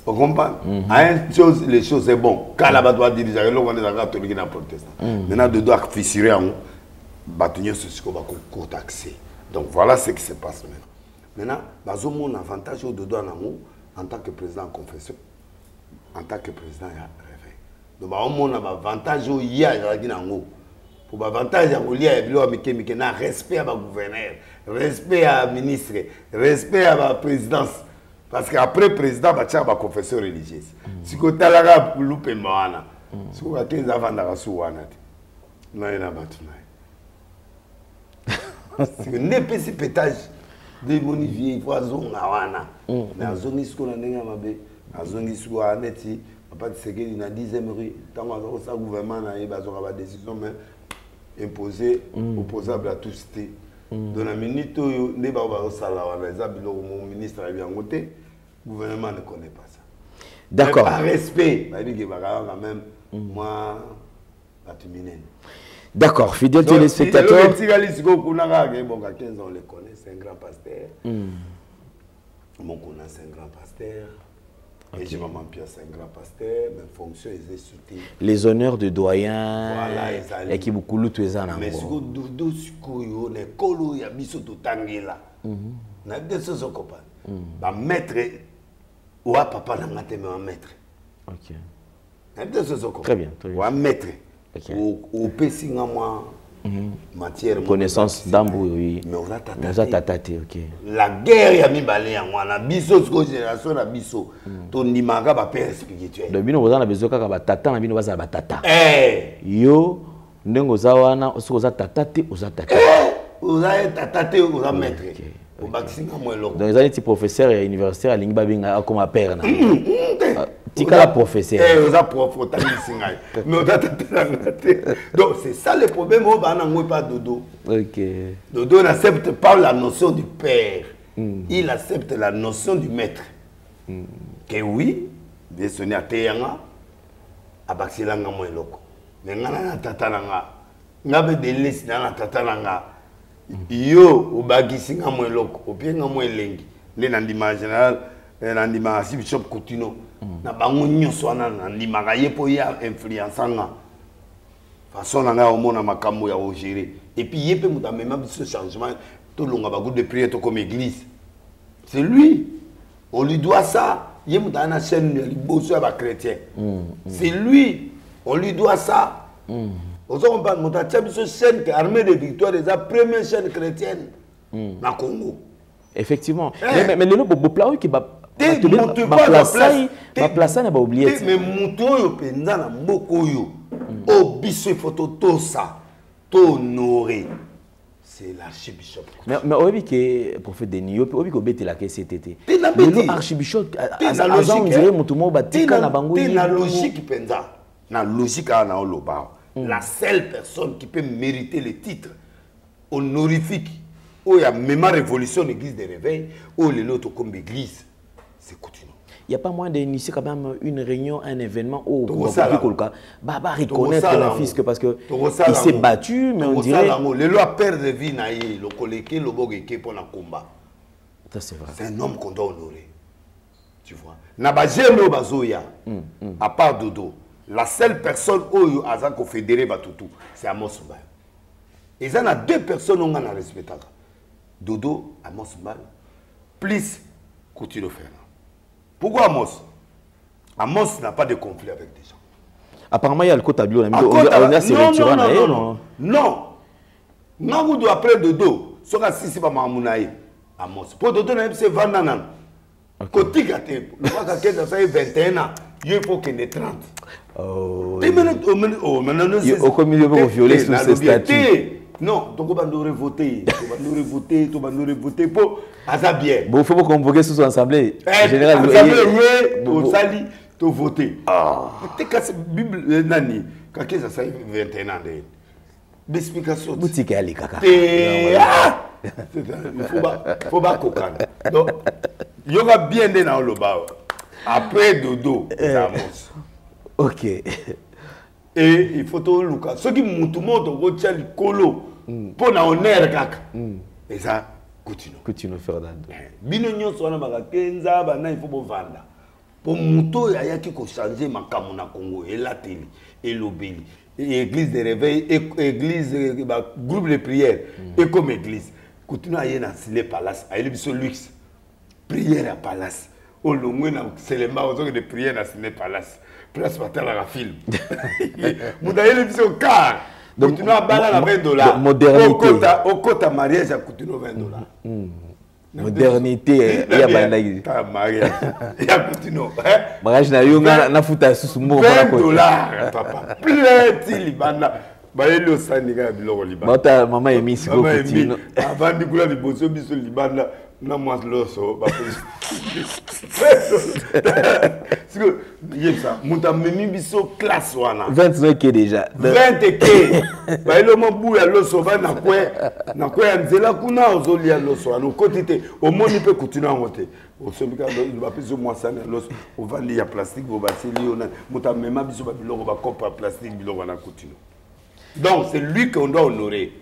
Vous comprenez? Les choses c'est bon. Quand la doit diriger, on est dans catholique et protestant. Maintenant, de doit fissurer en bâtonnier sur ce qu'on va court accès. Donc voilà ce qui se passe maintenant. Maintenant, mon avantage au dodo en tant que président en confession, en tant que président à réveil. Donc mon avantage au ya pour l'avantage à l'IA, respect à ma gouverneur, respect à ministre, respect à ma présidence. Parce qu'après le président, il y a une confession religieuse. Si vous avez un loupé, si vous avez 15 ans, vous avez un si vous n'avez pas ce pétage de mon vie, il faut que vous ayez mais à zone ce qu'on a dit, à zone ce qu'on a dit, pas de séquelles, il y a 10e rue. Tant que le gouvernement a une décision imposée, opposable à tous. Dans la minute où le ministre a bien voté, le gouvernement ne connaît pas ça. D'accord. Par respect, même moi, d'accord, fidèles téléspectateurs. Si on le connaît, c'est un grand pasteur. Mon cousin, c'est un grand pasteur. Et je m'en Pierre, c'est un grand pasteur. Mes fonctions, ils sont les honneurs de doyen. Voilà, et qui beaucoup de tous en mais si vous doudou, si vous avez kolo, il y a biso tout tangela. Na de ce copain. Ba maître ou papa na ngate me maître. OK. Na de ce copain. Très bien, très bien. Ou maître. Au pessinga moi matière connaissance d'ambo oui. Mais on a tataté, OK. La guerre ya mibale ya ngwana biso siko génération na biso to ndimaka ba père spirituel. Le bino bozana bezo kaka ba tata na bino baza ba tata. Yo ndengo za wana osiko za tata te oza tata. Oza tata te oza maître. Au maximum moi loko. Donc les années professeur et universitaire à lingi babinga comme père na. Tika la professeur. Oza prof, mais donc c'est ça le problème, on va pas Dodo. Ok. Dodo n'accepte pas la notion du père. Il accepte la notion du maître. Que oui, bien sonné à Teyanga, à Baxilanga Moeloko. Mais ngana tatananga, ngabe de liste na tatananga. Yo au Bagisinga Moeloko, au bien nga Moelengi. Les nandima général, nandima Bishop Coutinho. Na bango nyonso wana nandima ye po ya influençanga. Façon nanga au mona makambo ya gérer. Et puis yepé muta même ce changement, tout longa ba groupe de prière to comme église. C'est lui. On lui doit ça. Il y a une chaîne chrétien. C'est lui. On lui doit ça. On parle de chaîne qui armée de victoire, la première chaîne chrétienne dans le Congo. Effectivement. Mais le plat qui va place n'a pas oublié. Mais Moutoyo Penza na Mokoyo. Au biso photo tout ça. Honoré. C'est l'archibishop. Mais oui que prophète Denis, oui que bête la CTT. Le archibishop on dirait mutumo batika na bango. Na logique penza. Na logique na oloba. La seule personne qui peut mériter le titre honorifique où il y a même révolution l'église de réveil ou les autres comme église, c'est Coutinho. Il n'y a pas moyen d'initier quand même une réunion, un événement où on va reconnaître le fils parce que il s'est battu, mais on dirait. Le loi père de vie naïe, le colléqué, le boguéké pour le combat. Ça c'est vrai. C'est un homme qu'on doit honorer. Tu vois. Nabajeme au bazoya, à part Dodo, la seule personne où il a confédéré Batutu, c'est Amos Mbal. Et il y a deux personnes qui ont respecté. Dodo, Amos Mbal, plus Coutinho Ferrand. Pourquoi Amos? Amos n'a pas de conflit avec des gens. Apparemment, il y a le côté tableau. Non. Non, vous après Dodo, ce sera si c'est pas Mamounaï. Amos. Pour Dodo, c'est 20 ans. Côté gâté, le roi Kakeza, ça fait 21 ans. Il faut qu'il ait 30. Oh. Maintenant, au communiqué, vous violez sous ce statut. Non, donc on va nous voter. On va nous voter pour Azabien. Bon, il faut convoquer sous son assemblée. Général, au Sali, tu voter. Peut-être que c'est Bible, Nani, quand ça fait 21 ans. D'explication. Boutique à l'Ikaka. Il faut pas cocaine. Donc, il y aura bien des dans le bas. Après Dodo, Amos. Ok. Et il faut tout le cas. Ceux qui montent tout le monde au Rothschild Colo pour na honneur kaka. Et ça Coutinho. Coutinho Ferdinand. Binonyo sona bakakenza bana il faut vendre. Pour muto ya ki ko changer makamu na Congo et la télé et l'obéli. Église de réveil, église groupe de prière et comme église. Coutinho aye na Sile Palace, aye biso luxe. Prière à Palace. Au longwe na Selema aux de prière na Sile Palace. Place par terre à la film. Vous avez vu au car. Donc, tu n'as pas $20. Modernité. Au quota mariage à Coutinho $20. Modernité. Il y a bandagi. Mariage. Il y a Coutinho. Mariage na yonga na futa sous mo $20, papa. Plein libanda. Baeli au Saniga biloko libanda. Mata maman Emi siko Coutinho. Avant de couler liboso biso libanda. Na moi loso ba c'est que yesa muta memi biso classe wana 20 ke déjà 20 ke ba ile mo buya loso ba na kwa nzela kuna ozolia loso wana kotite au moni pe Coutinho ngote osomika ba piso moi sana loso o vandi ya plastique bo basili ona muta mema biso ba biloko ba copa plastique biloko na Coutinho. Donc c'est lui qu'on doit honorer.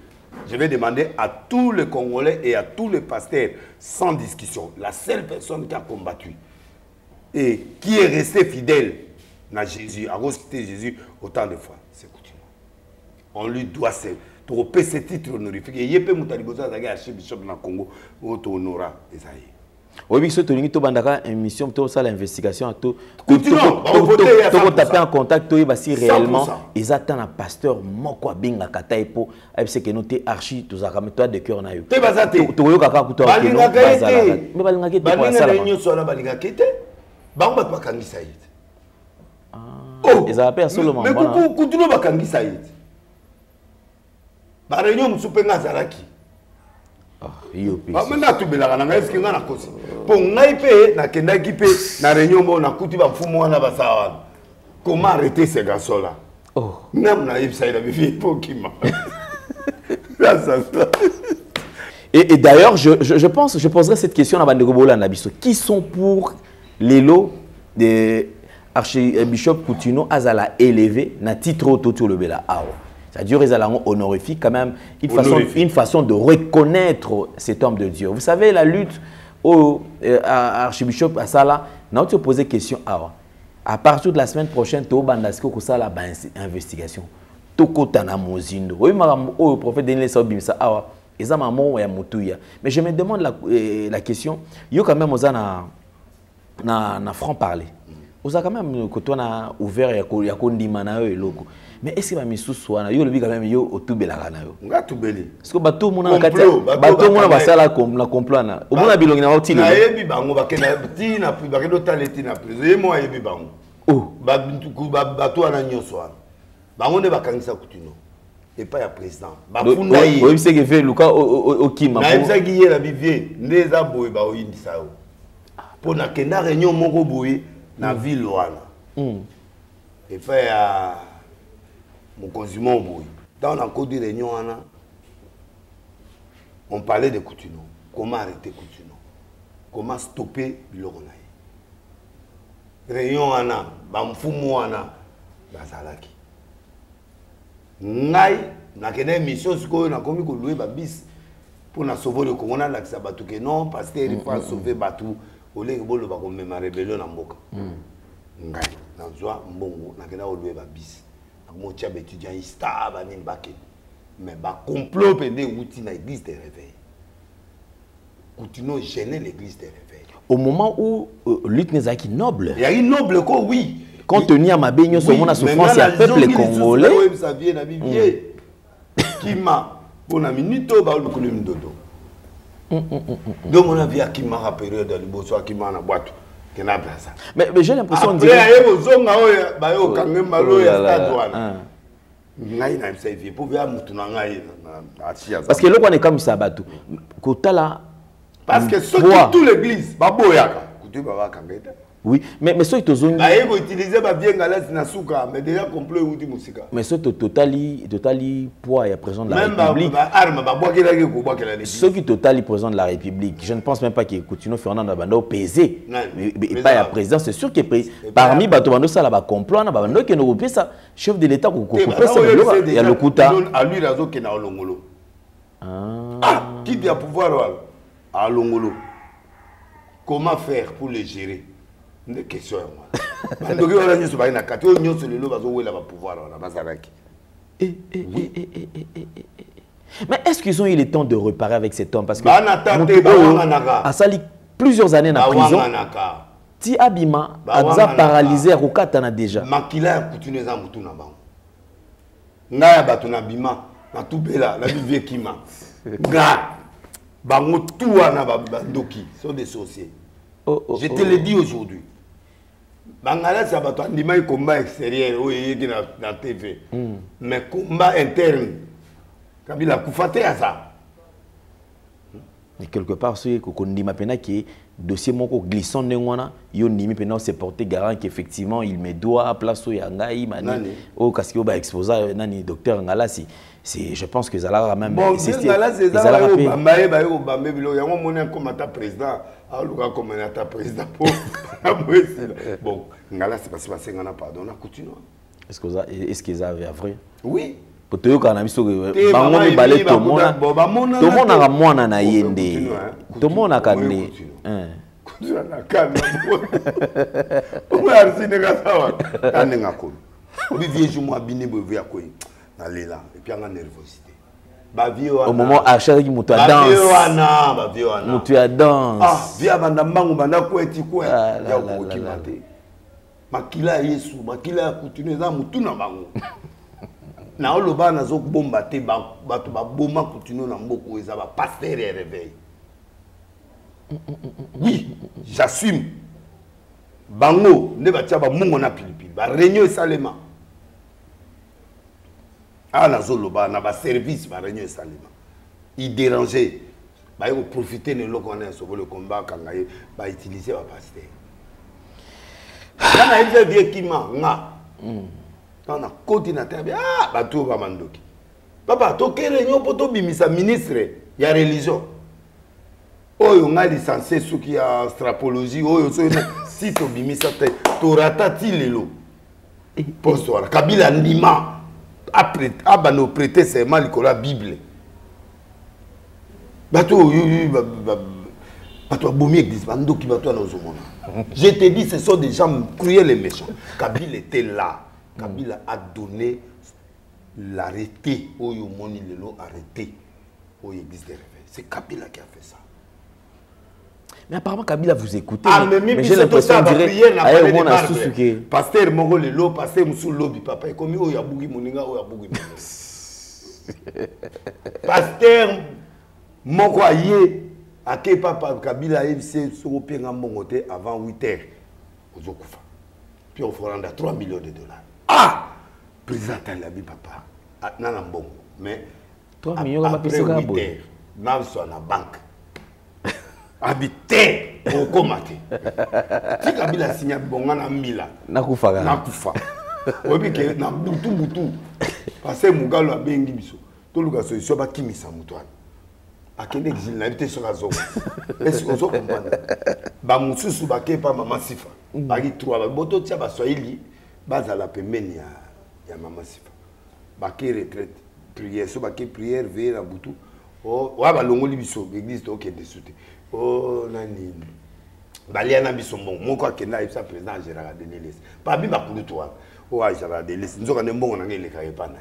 Je vais demander à tous les Congolais et à tous les pasteurs, sans discussion, la seule personne qui a combattu et qui est resté fidèle à Jésus, à citer Jésus autant de fois, c'est Coutinho. On lui doit ce titre honorifique. Et il y a peu de archibishop dans le Congo, où tu honoras Esaïe. Oui, si tu as une émission, tu as l'investigation, tu as tapé en contact, tu as si réellement, ils attendent un pasteur, Mokwa Binga Kataipo, et c'est que nous sommes archi, tu as toi de cœur. Tu es basé. Tu es Maintenant tu belaka na est-ce que ngana kosi. Pour ngai pe na kendaki pe na réunion mo na kuti ba fumu wana basawa. Comment arrêter ces garçons là? Oh, nam na yebisa ila bifi pour kima. Et d'ailleurs, je pense, je poserai cette question à Bandego Bola Nabiso. Qui sont pour les lots de Archbishop Coutinho Azala élevé na titre autour le Bela Ao? C'est-à-dire qu'ils ont honorifique quand même une façon de reconnaître cet homme de Dieu. Vous savez, la lutte au Archbishop Azala, nous avons posé question à partir de la semaine prochaine, tu as une investigation. Oui, le prophète Daniel Sabimsa Awa. Mais je me demande la question. Il y a quand même na franc-parler. Vous avez quand même ouvert et logo. Mais est-ce que les gens sont quand même au bela parce que bateau mon va ça la complot na au moins bilongi na otile na yebi bango bakena tina puis bakendo taleti na plus moi yebi bango oh bateau na nyoso bango ne bakangisa Coutinho et pas ya président bafunda yi oui c'est que fait Luka okima na yebisa ki ye la bivie ndeza boye ba oyindisa yo pour na kenda réunion moko boye na ville wana et fait ya mon consument boy. Dans la code de réunion, on parlait de Coutinho. Comment arrêter Coutinho? Comment stopper Bilorona? Réunion ana, bamfumu ana, bazalaki. Ngai, na kene mission siko na komi ko louer ba bis pour na sauver le Congo na lakisa batu ke non parce que il faut sauver batu au lieu que bolo ba ko mema rébellion na mboka. Ngai, na zwa mbongo na kene ko louer ba bis. Mon étudiant stable mais ba complot pendant outil na l'église de réveil. Coutinho gêner l'église de réveil. Au moment où lutte n'est noble. Il y a une noble quoi oui. Compte tenu à ma baigne sur mon souffrance à peuple congolais. Oui, ça vient na bivier. Qui m'a pour un minute ba le kulu mdodo. Donc mon avis à qui m'a période de liboso qui m'a na boîte. Mais j'ai l'impression de dire parce que là on est comme ça bateau parce que ceux qui tout l'église oui, mais ceux qui ont utilisé mais déjà complet outil musique. Mais ceux qui totali poids et président de la République. Ceux qui totali président de la République, je ne pense même pas que Coutinho Fernando Bando pesé. Mais pas la président, c'est sûr que parmi Batobando ça là complot na Bando qui nous ça chef de l'État ko ça il y a le Kouta. À lui razo qui na Olongolo. Qui doit pouvoir à Olongolo. Comment faire pour les gérer? Une question. Mais est-ce qu'ils ont eu le temps de reparer avec cet homme? Parce que a sali plusieurs années en prison. Ti Abima a paralysé à Rukatana déjà. Makila Coutinho za mutu na bango. Ngaya batu na bima na tubela la vie kima. Ga bango tout wana bandoki sont des sorciers. Je te le dis aujourd'hui. Bangala ça va toi ndima combat extérieur oui qui na TV. Mais combat interne. Kabila kufate à ça. Et quelque part ce que ndima pena qui dossier moko glissant ndengwana yo ndimi pena se porter garant qu'effectivement il me doit place ya ngai mani au casque ba exposer nani docteur Ngala si c'est je pense que ça l'a même insisté. Ngala c'est ça ba yo bambe bilo yango mona comme ta président comme un président pour bon, Ngala c'est passé parce qu'on a pardonné à Coutinho. Est-ce qu'ils avaient vrai? Oui. Pour te dire qu'on a mis sur le bango de balai, tout le monde a moins na yende. Tout le monde a cané. Coutinho a cané. On a reçu des gars ça. Cané ngakon. Obi vieux jour bini bové à quoi? Allez là. Et puis on a nervosité. Au moment où Achari mutu a danse. Mutu a danse. Ah, via bandambangu bandako eti quoi? Ya ukimate. Makila Yesu, makila Coutinho za mutu na bango. Na oloba na zo bomba te batu ba boma Coutinho na mboko eza ba pasteur et réveil. Oui, j'assume. Bango ne batia ba mungo na pilipili. Ba réunion salema. Ah, na zoloba, na ba service, ba réunion salima. Il dérangeait. Bah, ils vont profiter de l'eau qu'on a sur le combat quand ils vont utiliser le pasteur. Quand ils ont vu qui m'a, dans la coordinateur, ah, bah tout va mandoki. Papa, tu as réunion pour toi, bimisa ministre, il y a religion. Oh, on a licencié ceux qui a astrapologie. Oh, si tu bimisa, tu ratati les lots. Pour toi, Kabila Nima a nous prêté seulement la Bible. Bateau, je te dis, ce sont des gens cruels et méchants. Kabila était là. Kabila a donné l'arrêté. Oyo moni lelo arrêté. Oyo église des réveils. C'est Kabila qui a fait ça. Mais apparemment Kabila vous écoutez. Ah, mais j'ai l'impression que pasteur Moro lelo, pasteur Moussou Lobi, papa, et comme Oyo Abougi Moninga, Oyo Abougi Moninga. Pasteur Moko Aye. Ake papa Kabila FC sur au pied mongoté avant 8h aux Okufa. Puis on fera 3 millions de dollars. Ah! Président Talabi papa. Nana bon. Mais 3 millions après 8h, n'a sur la banque. Habité au comité. Si Kabila signé bon na mila. Nakufa. Nakufa. Obi ke na butu. Parce que Mugalo a bengi biso. To luka solution ba kimisa mutwana. A quel exil n'a été sur la zone. Est-ce qu'on comprend? Ba mususu ba ke pa mama sifa. Ba ki 3 ba boto tia ba swahili ba za la pembeni ya mama sifa. Ba ke retraite prière so ba ke prière veille na butu. Oh wa ba longoli biso église to ke desute. Oh nani. Ba liana biso bon moko akenda isa président Gérard Denelis. Ba bi ba kulu to wa. Oh Gérard Denelis nzoka ne mbongo na ngele ka epana.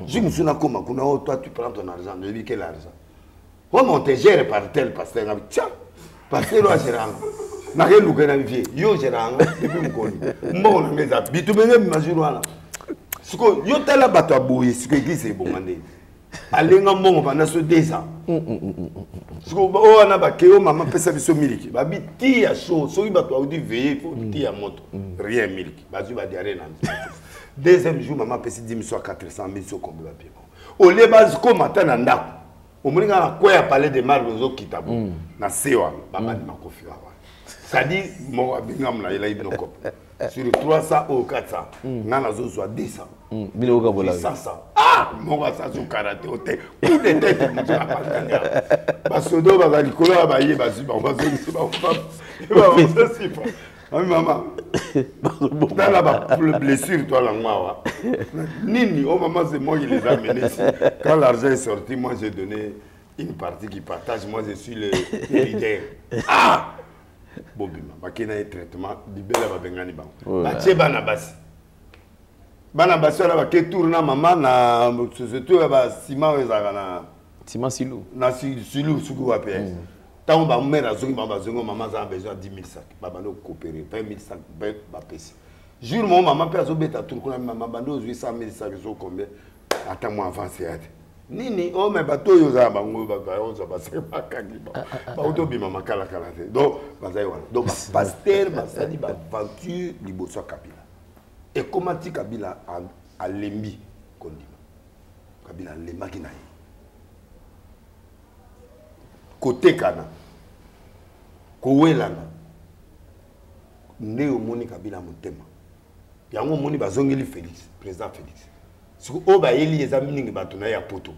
Je me suis dit, toi tu prends ton argent, je dis quel argent? Comment te gère par tel pasteur? Tiens, pasteur, là, Gérard. Na rien nous connaît vie. Yo Gérard, depuis me connais. Moi on a mes habits. Tu me dis imagine là. Ce que yo tala bato aboye, ce que église est bon mandé. Alenga mbongo pendant ce 2 ans. Ce que oh na ba keo maman pesa biso miliki. Ba biti ya show, so bato audi veiller pour ti ya moto. Rien miliki. Ba tu ba diarrhée na. Deuxième jour maman pesa 10 000 400 000 so comme la paiement. Au lieu base comme matin na ndako. Au moins quoi ya parler de marbre zo kitabo. Na sewa maman ma kofi wa. Ça dit mon abingam na ila ibno kop. Sur 300 ou 400, na zo soit 200. 500. Ah, mon va ça sur karaté au thé. Coup de tête mon ça pas gagner. Basodo ba likolo ba yé ba si ba ba so ba ba ça si pas. Ah maman. Dans la blessure toi la moi. Nini, oh maman c'est moi qui les a menés ici. Quand l'argent est sorti, moi j'ai donné une partie qui partage, moi je suis le leader. Ah! Bobima, bakina un traitement libéla ba bengani ba. Ba tsheba na basi. Bana basi la ba ke tourna maman na surtout ba ciment ezaka na ciment silou. Na silou suku wa PS. Tant ba mère azoki ba zongo maman a besoin 10 000 sacs. Ba bano coopérer 20 000 sacs ba pesi. Jour mon maman pe azobeta tour kuna maman bando 800 000 sacs zo combien? Attends moi avancer ate. Nini oh mais bato yo za bango ba on za passer ba kangi ba ba auto bi mama kala kala te donc bazai wana donc pasteur basali ba aventure liboso Kabila et comment ti Kabila a lembi kondima Kabila lemba ki na ye côté kana ko welana ne omoni Kabila motema yango moni bazongeli Félix président Félix. Si on va élire les amis, on a poto.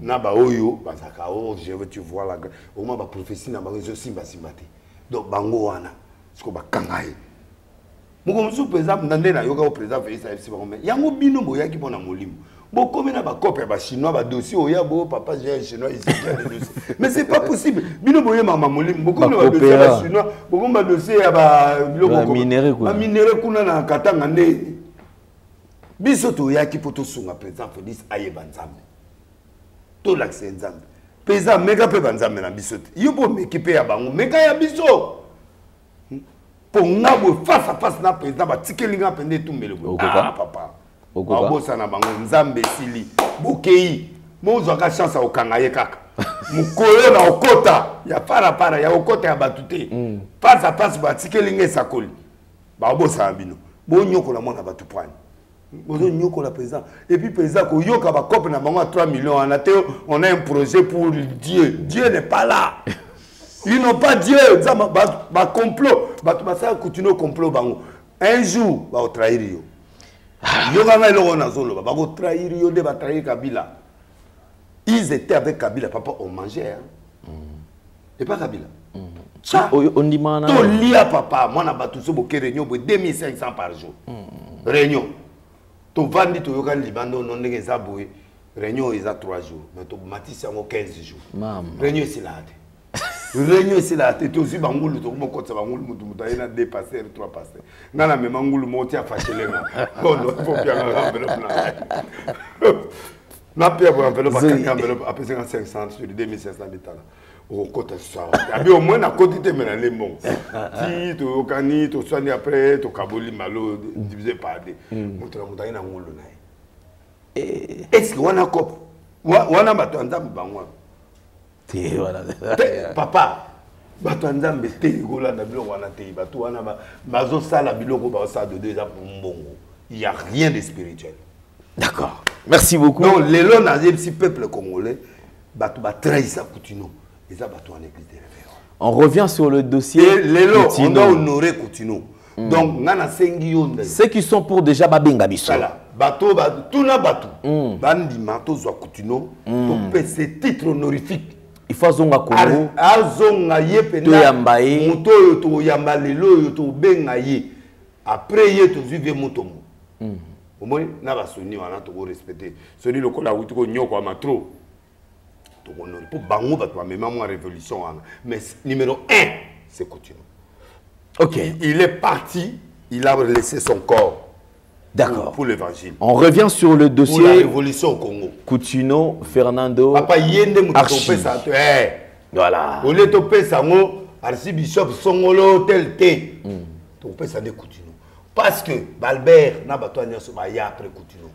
Na ba oyo, bazaka oh, je veux tu voir la, au moins ba prophétie na ba réseau simba simbate. Donc bango wana, ce qu'on va kangaye. Mon comme sous président ndande na yoga au président Félix FC ba mais yango bino boya ki pona molimo. Bon comme na ba copie ba chinois ba dossier oya bo papa j'ai un chinois ici qui a des dossiers. Mais c'est pas possible. Bino boya mama molimo, beaucoup na ba dossier ba chinois, beaucoup ba dossier ya ba biloko minéré kuna. Ba minéré kuna na katanga nde. Biso to yaki poto sunga président Félix ayeba nzambe. To l'accès nzambe. Président meka pe banzambe na biso. Yo po mekipe ya bango meka ya biso. Po ngabo face à face na président ba tikelinga pende tumbele bo. Ah papa. Okoka. Bosa na bango nzambe sili. Bokei. Mozo ka chance okanga ye kaka. Mukolo na okota ya para ya okota ya batute. Face à face ba tikelinga sakoli. Ba bosa bino. Bo nyoko la mona batu pwani. Bozo nyoko la président. Et puis président ko yoka ba cop na bango 3 millions on a un projet pour Dieu. Dieu n'est pas là. Ils n'ont pas Dieu. Ça ba complot. Ba ça continue complot bango. Un jour ba trahir yo. Yoka na lo na zolo ba ko trahir yo de ba trahir Kabila. Ils étaient avec Kabila, papa on mangeait hein. Et pas Kabila. On dit mana. To lia papa, moi na batu so boké réunion 2500 par jour. Réunion. To vandi to yoka libando non ndenge za boye. Réunion ils a 3 jours, mais to matisi en 15 jours. Réunion c'est là. Réunion c'est là, tu aussi bangulu to mo kotsa bangulu mutu mutu na 2 pasteurs 3 pasteurs. Ngana me mangulu moti a fâcher là. Oh non, faut bien la na pia pour enveloppe après 500 sur 2500 d'État là. Au côté ça. Abi au moins na côté mais na lemon. Si to kani to soigner après to kaboli malo divisé par 2. Mutu na mutu na ngulu na. Est-ce que wana cop wana bato nzambe bangwa. Té voilà. Papa bato nzambe té gola na biloko wana té bato wana bazo sala biloko ba sa de 2 ans pour mbongo. Il y a rien de spirituel. D'accord. Merci beaucoup. Donc, les lois dans le peuple congolais, ils trahissent Coutinho. Ils ont battu en église des réveils. On revient sur le dossier. Et les lois, on doit honorer Coutinho. Donc, ceux qui sont pour déjà Babenga Bisso. Voilà. Bateau, tout na bateau. Bandi mato zo Coutinho. Donc, c'est titre honorifique. Il faut zonga Congo. Azonga yepena. To yambaye. Moto yo to yambalelo yo to benga ye. Après ye to zuive motomo. Moi, na ba soni wana to respecter. Soni le kola wuti ko nyoko amatro. To honore pour bango ba to même moi révolution wana. Mais numéro 1, c'est Coutinho. OK, il est parti, il a laissé son corps. D'accord. Pour l'évangile. On revient sur le dossier. Pour la révolution au Congo. Coutinho, Fernando. Papa yende mu Archive. ça. Voilà. On est topé ça ngo archibishop Songolo tel té. Topé ça de Coutinho. Parce que Balbert n'a pas toi nyonso ba ya après Coutinho.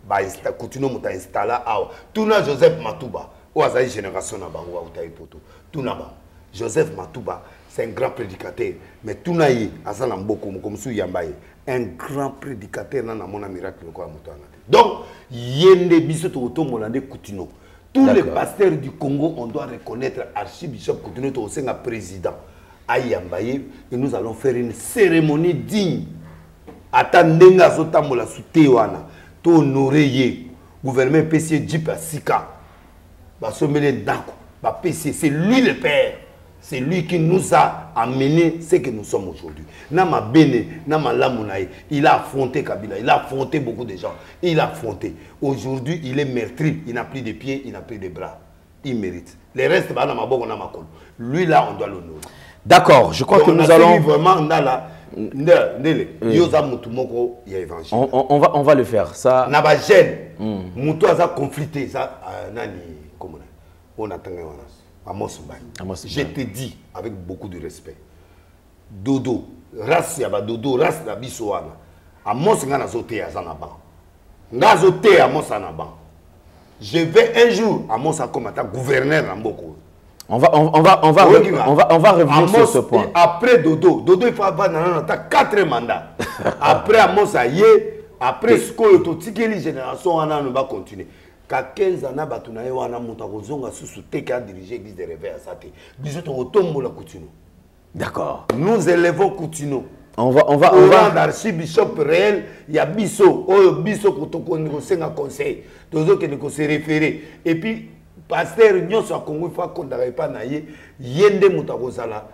Ba Coutinho muta installa awa. Tuna Joseph Matouba. O azali génération na bango wa utai poto. Tuna ba. Joseph Matouba, c'est un grand prédicateur, mais tuna yi azala mboko comme sou yambaye. Un grand prédicateur na na mona miracle ko amutana. Donc yende biso to tomolande Coutinho. Tous les pasteurs du Congo, on doit reconnaître archibishop Coutinho to senga président. Ayambaye et nous allons faire une cérémonie digne. Attendez à Zotambola souté wana to honorer ye gouvernement PC Jeep Sika ba sommelé dako ba PC c'est lui le père, c'est lui qui nous a amené ce que nous sommes aujourd'hui. Nama bene nama lamunaï, il a affronté Kabila, il a affronté beaucoup de gens, il a affronté. Aujourd'hui, il est meurtri, il n'a plus de pieds, il n'a plus de bras. Il mérite. Les restes ba na maboko na makolo. Lui là on doit l'honorer. D'accord, je crois que nous allons vraiment dans la on va le faire ça. Naba gêne. Muto aza conflicté ça nani comment on attend Amos Mbaye. Je te dis avec beaucoup de respect. Dodo, race ya ba dodo, race na biso wana. Amos ngana zote ya na ba. Ngazote Amos na ba. Je vais un jour Amos comme gouverneur na mboko. On va revenir sur ce point. Après Dodo, il faut avoir 4 mandats. Après Amos Aye, après ce que tu génération, on va continuer. Quand 15 ans, on a dirigé l'église des réveils à Saté. D'accord. Nous élevons Coutinho. On va. Archibishop réel, il y a Bisso, Bisso qui a conseil, toujours qui se référer. Et puis, pasteur nyonso a Congo fa kondaka pa na ye yende mutakozala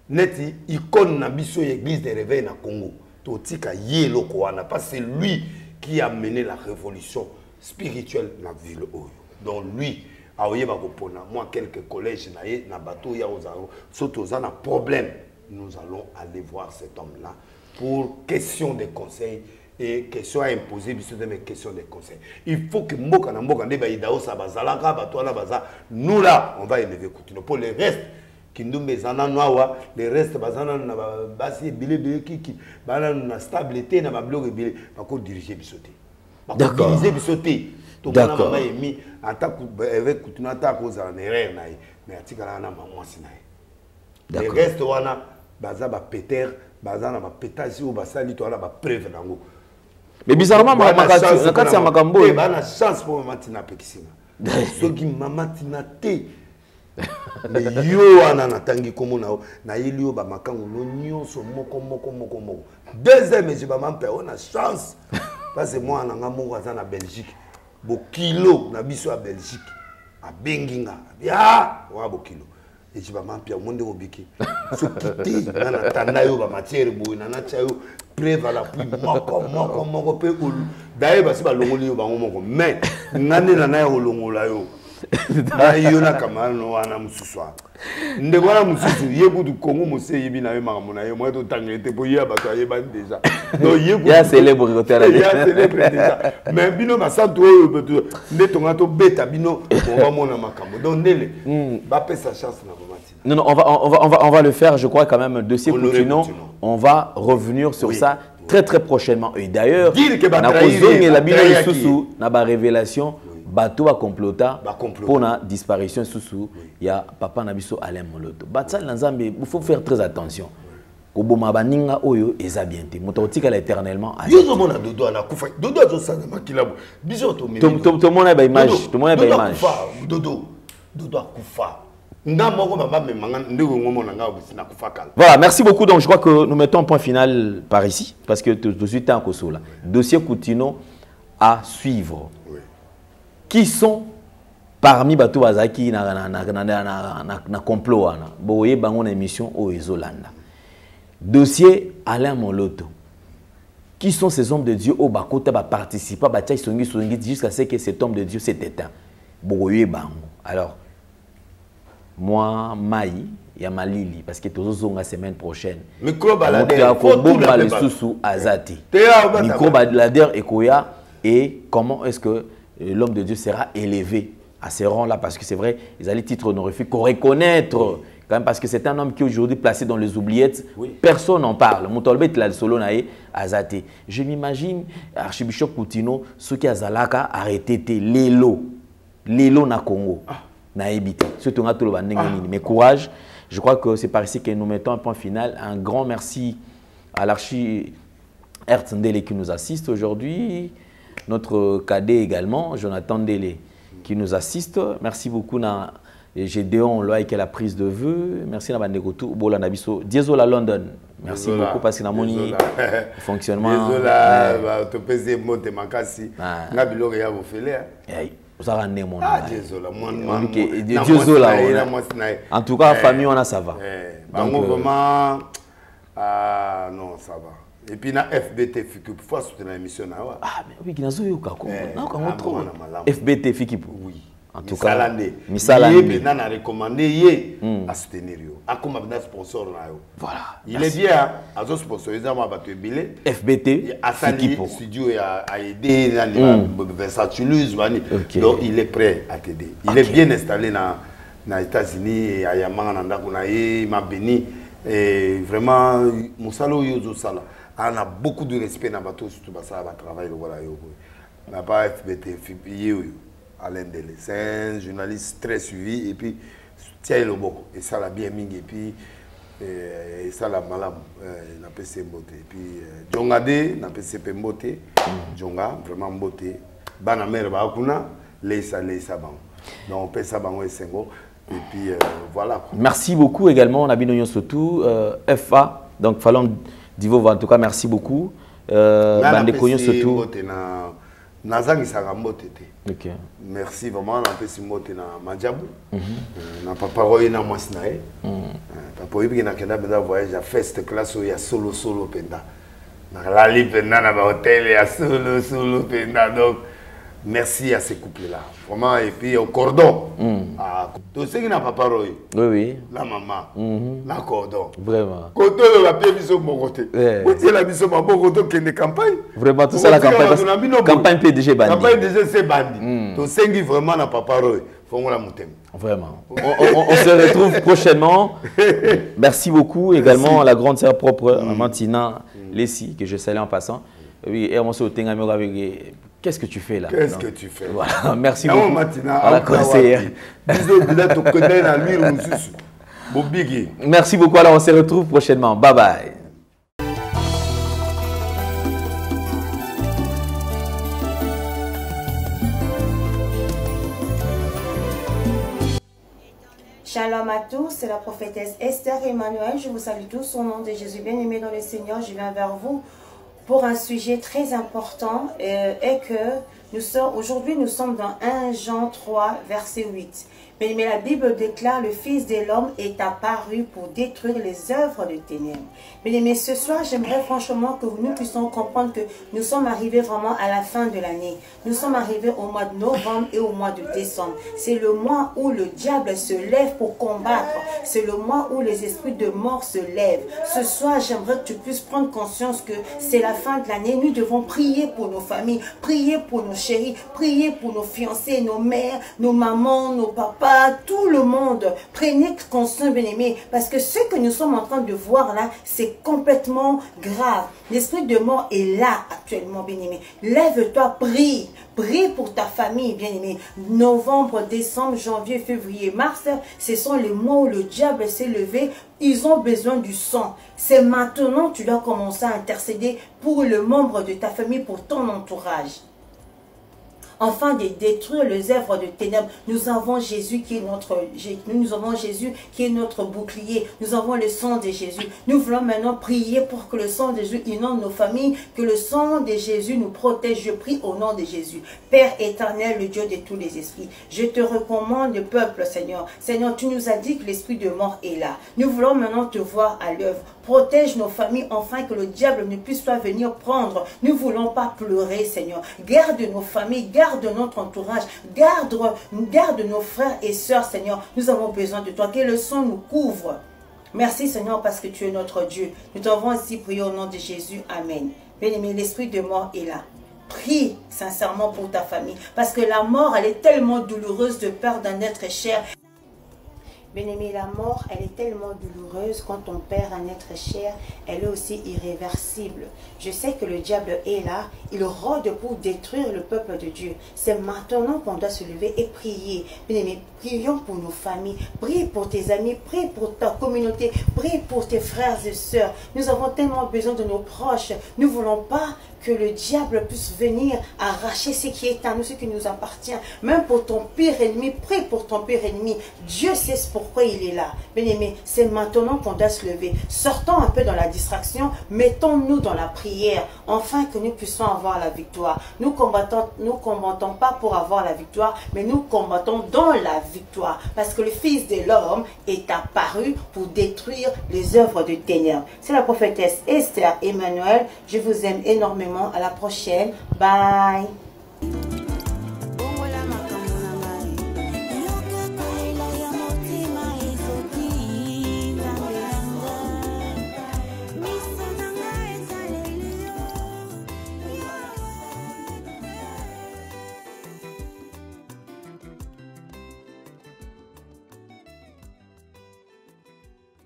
neti icône na biso église des réveils na Congo to tika ye loko wana parce que c'est lui qui a mené la révolution spirituelle na ville oyo. Donc lui a oyeba ko pona moi quelques collèges na ye na bateau ya ozaro soto za na problème, nous allons aller voir cet homme là pour question de conseils et question à imposer, mais question de conseils. Il faut que Mboka na Mboka ne baïdao sa bazalaka, batoana baza. Nous là, on va élever Coutinho. Pour les restes, qui nous met en noa, les restes bazana na basi bilé qui na stabilité na bloc bilé, pas qu'on diriger bisoté. D'accord. Diriger bisoté. D'accord. Mis en tant avec Coutinho en tant qu'aux en erreur naï, mais atikala na maman sinaï. Les restes wana baza ba péter, bazana ba pétage ou basali to ala ba preuve nango. Mais bizarrement, makati ya makambo. Eh, bana chance pour maman Tina pekisinga. Soki maman Tina te. Mais yo ana natangi komona na yeli yo ba makango no nyonso moko. Deuxième je ba mampe on a chance. Parce que moi na moko za na Belgique. Bo kilo na biso à Belgique. A benginga. Ya, wa bo kilo. Et je ba mampe monde obiki. So kiti na tanda yo ba matière bo na tia yo preuve à la pluie moko pe olu. D'ailleurs ba si ba longoli yo ba moko. Mais ngane na yo longola yo. Yona kamano wana mususwa ndeko wana mususu yeku du Congo mose yebi na yema mona ye moi to tangete po ya bato ayeba déjà donc yeku ya célèbre côté là ya célèbre déjà mais bino ba santo nde tonga to beta bino on va mona makambo donc ndele ba pesa chance na bomati. Non, on va le faire, je crois quand même, dossier Coutinho, on va revenir sur ça très prochainement. Et d'ailleurs, na kozongi la bino isusu na ba révélation bateau a complota pour la disparition sous il y a papa nabiso Alain Moloto. Batsal Nzambe, il faut faire très attention. Koboma baninga oyo eza bien te. Mototika l'éternellement. Yo mona dodo na kufa. Dodo azo na makilabo. Biso to mimi. To mona ba image, to mona ba image. Dodo akufa. Voilà, merci beaucoup. Donc je crois que nous mettons un point final par ici parce que tout de suite en Kosola. Dossier Coutinho à suivre. Qui sont parmi Bato Bazaki na complot wana boye bango na émission au Ezolanda. Dossier Alain Moloto. Qui sont ces hommes de Dieu au Bakota ba participer ba tcha songi jusqu'à ce que cet homme de Dieu s'est éteint. Boye bango. Alors moi Maï ya Malili parce que tous la semaine prochaine. Micro balader bomba le sous Azati. Micro balader ekoya et comment est-ce que l'homme de Dieu sera élevé à ces rangs-là parce que c'est vrai, ils allaient titre honorifique qu'on reconnaître quand même parce que c'est un homme qui est aujourd'hui placé dans les oubliettes. Personne n'en parle. Moutolbet la solo nae azate. Je m'imagine archibishop Coutinho ce qui a zalaka arrêté lelo na Congo na ebité. Surtout tout le mais courage. Je crois que c'est par ici que nous mettons un point final. Un grand merci à l'archi Ertendele qui nous assiste aujourd'hui. Notre cadet également, Jonathan Dele, qui nous assiste. Merci beaucoup à Gédéon Loïc qui a la prise de vœux. Merci à Bandegotou, Bola Nabiso, Diezola London. Merci beaucoup parce que nous fonctionnement. Diezola, tu peux dire que tu makasi. Nabilo ya vous en tout cas, la famille, on a ça va. Donc, vraiment, non, ça va. Et puis, na FBT Fiki, pour pouvoir soutenir l'émission. Ah, mais oui, il y a FBT Fiki. Oui. En tout cas, Misalande. Il a recommandé à soutenir. Comme un sponsor. Voilà. Il est bien, à ce sponsorisé, FBT Fiki. Studio a aidé Vincent Toulouse. Donc, il est prêt à t'aider. Il est bien installé dans les États-Unis, à Yamana, il m'a béni. Et vraiment, Moussalo Yozo Sala. On a beaucoup de respect dans le bateau, surtout ça va travailler. On n'a pas FBT, Alain Dele. C'est un journaliste très suivi et puis tiens le bon. Et ça l'a bien mis et puis ça l'a malam. Il a fait ses beautés. Et puis Djongade, il a fait ses beautés. Djonga, vraiment beauté. Bana mère Bakuna, Leisa Ban. Donc on peut ça ban et Sengo. Et puis voilà. Merci beaucoup également. On a bien surtout FA. Donc Falon Divo, en tout cas, merci beaucoup. Bande Koyon surtout. Merci vraiment. On a fait Simote na Madjabou. Na Papa Roy na Mwasnae. Papa Roy na Kenda Benda voyage à first class où il y a solo penda. Na Lali Penda na ba hôtel il y a solo penda. Donc merci à ces couples-là. Vraiment, et puis au cordon. Tu sais qu'il n'a pas parlé. Oui. La maman. La cordon. Vraiment. Quand on a bien mis sur mon côté. Quand on a mis sur mon côté, qu'il y a une campagne. Vraiment, tout ça, la campagne. Campagne PDG Bandi. Campagne PDG c'est Bandi. Tu sais qu'il vraiment n'a pas parlé. Vraiment. On se retrouve prochainement. Merci beaucoup également à la grande sœur propre, Mantina Lessi, que je salue en passant. Oui, et on se retrouve avec. Qu'est-ce que tu fais là? Qu'est-ce que tu fais? Voilà, merci beaucoup. Merci beaucoup. Alors, on se retrouve prochainement. Bye bye. Shalom à tous, c'est la prophétesse Esther Emmanuel. Je vous salue tous au nom de Jésus. Bien-aimés dans le Seigneur, je viens vers vous pour un sujet très important et que aujourd'hui nous sommes dans 1 Jean 3, verset 8. Mais la Bible déclare, le Fils de l'homme est apparu pour détruire les œuvres de ténèbres. Mais ce soir, j'aimerais franchement que nous puissions comprendre que nous sommes arrivés vraiment à la fin de l'année. Nous sommes arrivés au mois de novembre et au mois de décembre. C'est le mois où le diable se lève pour combattre. C'est le mois où les esprits de mort se lèvent. Ce soir, j'aimerais que tu puisses prendre conscience que c'est la fin de l'année. Nous devons prier pour nos familles, prier pour nos chéris, prier pour nos fiancés, nos mères, nos mamans, nos papas, tout le monde. Prenez conscience, bien-aimés, parce que ce que nous sommes en train de voir là, c'est complètement grave. L'esprit de mort est là actuellement, bien-aimé. Lève-toi, prie. Prie pour ta famille, bien-aimé. Novembre, décembre, janvier, février, mars, ce sont les mois où le diable s'est levé. Ils ont besoin du sang. C'est maintenant que tu dois commencer à intercéder pour le membre de ta famille, pour ton entourage. Enfin, de détruire les œuvres de ténèbres. Nous avons Jésus qui est notre bouclier. Nous avons le sang de Jésus. Nous voulons maintenant prier pour que le sang de Jésus inonde nos familles, que le sang de Jésus nous protège. Je prie au nom de Jésus. Père éternel, le Dieu de tous les esprits, je te recommande le peuple, Seigneur. Seigneur, tu nous as dit que l'esprit de mort est là. Nous voulons maintenant te voir à l'œuvre. Protège nos familles, enfin que le diable ne puisse pas venir prendre. Nous ne voulons pas pleurer, Seigneur. Garde nos familles, garde notre entourage, garde nos frères et sœurs, Seigneur. Nous avons besoin de toi. Que le sang nous couvre. Merci, Seigneur, parce que tu es notre Dieu. Nous t'avons ainsi prié au nom de Jésus. Amen. Bien-aimé, l'esprit de mort est là. Prie sincèrement pour ta famille, parce que la mort, elle est tellement douloureuse de perdre un être cher. Bien-aimé, la mort, elle est tellement douloureuse quand on perd un être cher, elle est aussi irréversible. Je sais que le diable est là, il rôde pour détruire le peuple de Dieu. C'est maintenant qu'on doit se lever et prier. Bien-aimé, prions pour nos familles, prie pour tes amis, prie pour ta communauté, prie pour tes frères et sœurs. Nous avons tellement besoin de nos proches. Nous ne voulons pas que le diable puisse venir arracher ce qui est à nous, ce qui nous appartient. Même pour ton pire ennemi, prie pour ton pire ennemi. Dieu sait pourquoi il est là. Bien-aimé, c'est maintenant qu'on doit se lever. Sortons un peu dans la distraction, mettons-nous dans la prière, afin que nous puissions avoir la victoire. Nous combattons pas pour avoir la victoire, mais nous combattons dans la victoire. Parce que le Fils de l'homme est apparu pour détruire les œuvres de ténèbres. C'est la prophétesse Esther Emmanuel. Je vous aime énormément. À la prochaine. Bye.